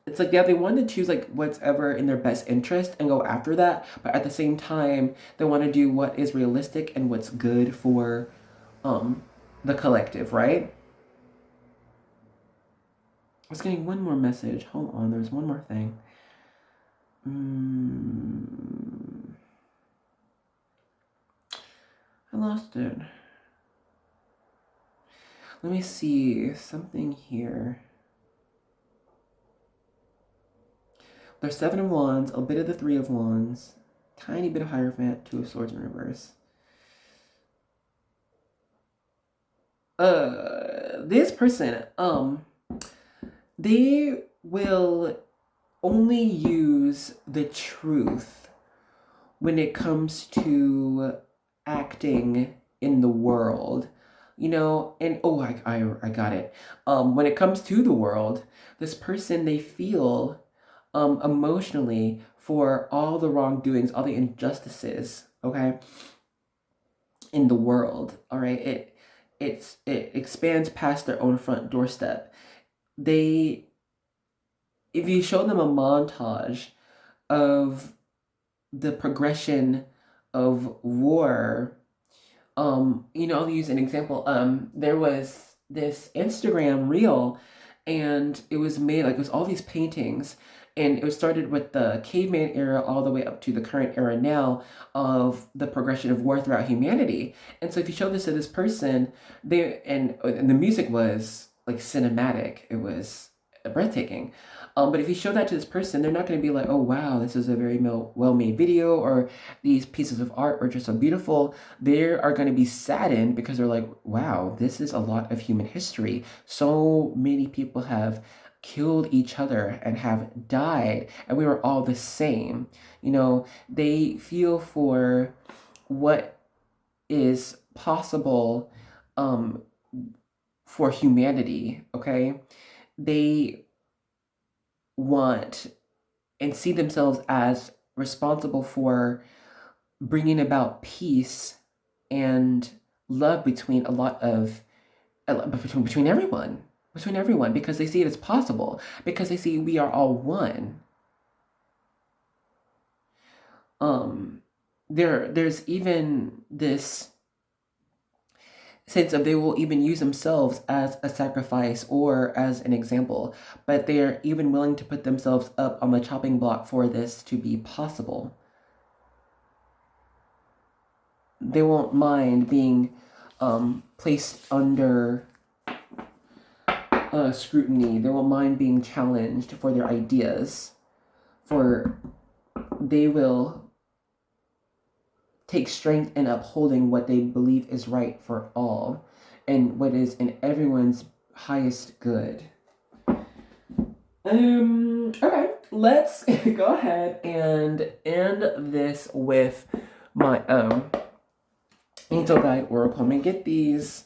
It's like, yeah, they want to choose like what's ever in their best interest and go after that, but at the same time, they want to do what is realistic and what's good for the collective, right? I was getting one more message. Hold on, there's one more thing. I lost it. Let me see something here. There's 7 of Wands, a bit of the 3 of Wands, tiny bit of Hierophant, 2 of Swords in reverse. This person, they will only use the truth when it comes to acting in the world, you know. And oh, I got it. When it comes to the world, this person, they feel emotionally for all the wrongdoings, all the injustices, okay, in the world. All right, it expands past their own front doorstep. They, if you show them a montage of the progression of war, you know, I'll use an example. There was this Instagram reel, and it was made like, it was all these paintings, and it started with the caveman era all the way up to the current era now of the progression of war throughout humanity. And so if you show this to this person, and the music was like cinematic, it was breathtaking. But if you show that to this person, they're not going to be like, oh wow, this is a very well-made video, or these pieces of art are just so beautiful. They are going to be saddened because they're like, wow, this is a lot of human history. So many people have killed each other and have died, and we were all the same. You know, they feel for what is possible for humanity, okay? They want and see themselves as responsible for bringing about peace and love between a lot of between everyone, because they see it as possible, because they see we are all one. There's even this sense of they will even use themselves as a sacrifice or as an example, but they're even willing to put themselves up on the chopping block for this to be possible. They won't mind being placed under scrutiny. They won't mind being challenged for their ideas, for they will take strength in upholding what they believe is right for all and what is in everyone's highest good. Okay, let's go ahead and end this with my angel guide oracle. I'm gonna get these,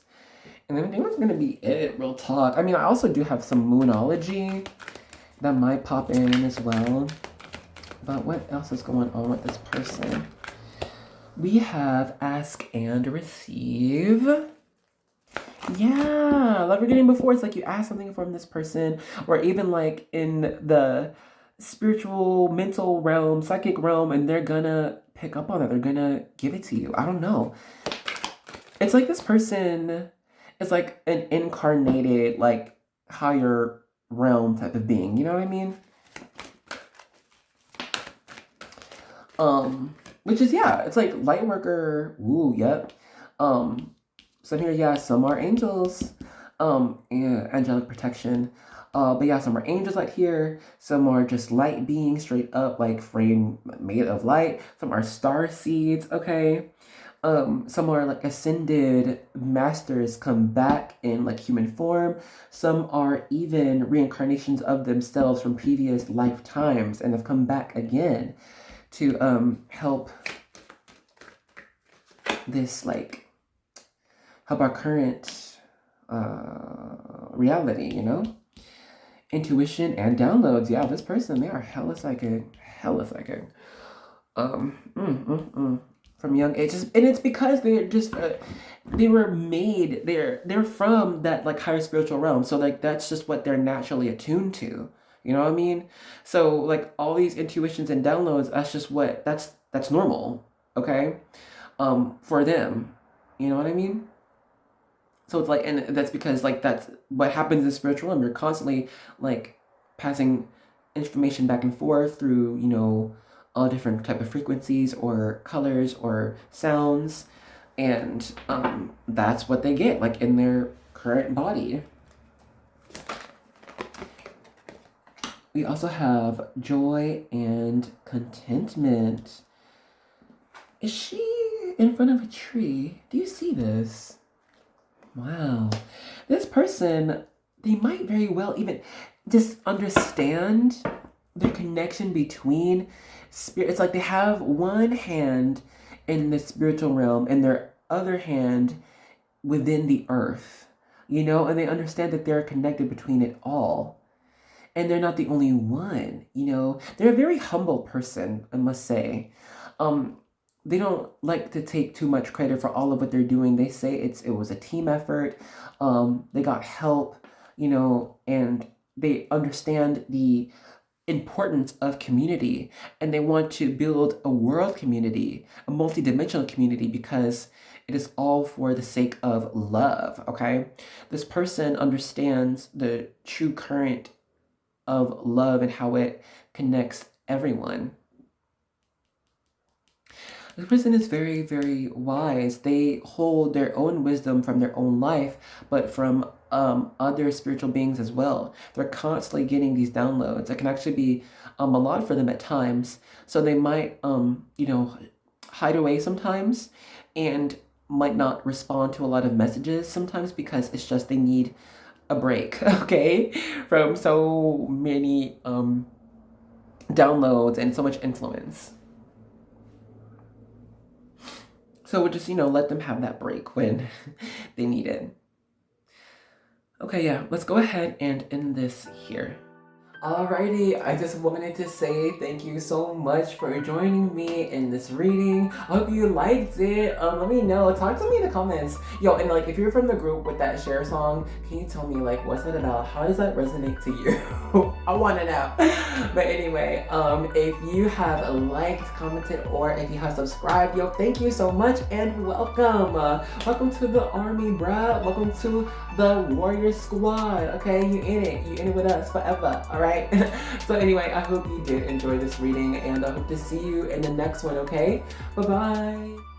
and then I think that's gonna be it. Real talk. I mean, I also do have some moonology that might pop in as well. But what else is going on with this person? We have ask and receive. Yeah, like we're getting before, it's like you ask something from this person, or even like in the spiritual, mental realm, psychic realm, and they're gonna pick up on it. They're gonna give it to you. I don't know. It's like this person is like an incarnated, like higher realm type of being. You know what I mean? Which is, yeah, it's like light worker. Ooh, yep. So here, yeah, some are angels, and angelic protection. But yeah, some are angels out here. Some are just light beings, straight up, like frame made of light. Some are star seeds, okay? Some are like ascended masters come back in like human form. Some are even reincarnations of themselves from previous lifetimes and have come back again to help this, like, help our current reality, you know? Intuition and downloads. Yeah, this person, they are hella psychic. Hella psychic. from young ages, and it's because they're just they were made, they're from that like higher spiritual realm, so like that's just what they're naturally attuned to, you know what I mean? So like all these intuitions and downloads, that's just what that's normal, okay, for them, you know what I mean? So it's like, and that's because like that's what happens in the spiritual realm. You're constantly like passing information back and forth through, you know, all different type of frequencies or colors or sounds, and that's what they get like in their current body. We also have joy and contentment. Is she in front of a tree? Do you see this? Wow. This person, they might very well even just understand the connection between spirit. It's like they have one hand in the spiritual realm and their other hand within the earth, you know, and they understand that they're connected between it all. And they're not the only one, you know. They're a very humble person, I must say. They don't like to take too much credit for all of what they're doing. They say it was a team effort. They got help, you know, and they understand the importance of community, and they want to build a world community, a multidimensional community, because it is all for the sake of love, okay? This person understands the true current of love and how it connects everyone. This person is very, very wise. They hold their own wisdom from their own life, but from other spiritual beings as well. They're constantly getting these downloads. It can actually be a lot for them at times. So they might, you know, hide away sometimes and might not respond to a lot of messages sometimes because it's just they need a break, okay, from so many downloads and so much influence. So we'll just, you know, let them have that break when they need it. Okay, yeah, let's go ahead and end this here. Alrighty, I just wanted to say thank you so much for joining me in this reading. I hope you liked it. Let me know. Talk to me in the comments. Yo, and like if you're from the group with that share song, can you tell me like what's that about? How does that resonate to you? I want to know. But anyway, if you have liked, commented, or if you have subscribed, yo, thank you so much and welcome. Welcome to the army, bruh. Welcome to the warrior squad. Okay, you in it. You in it with us forever. Alright. So anyway, I hope you did enjoy this reading, and I hope to see you in the next one, okay? Bye-bye.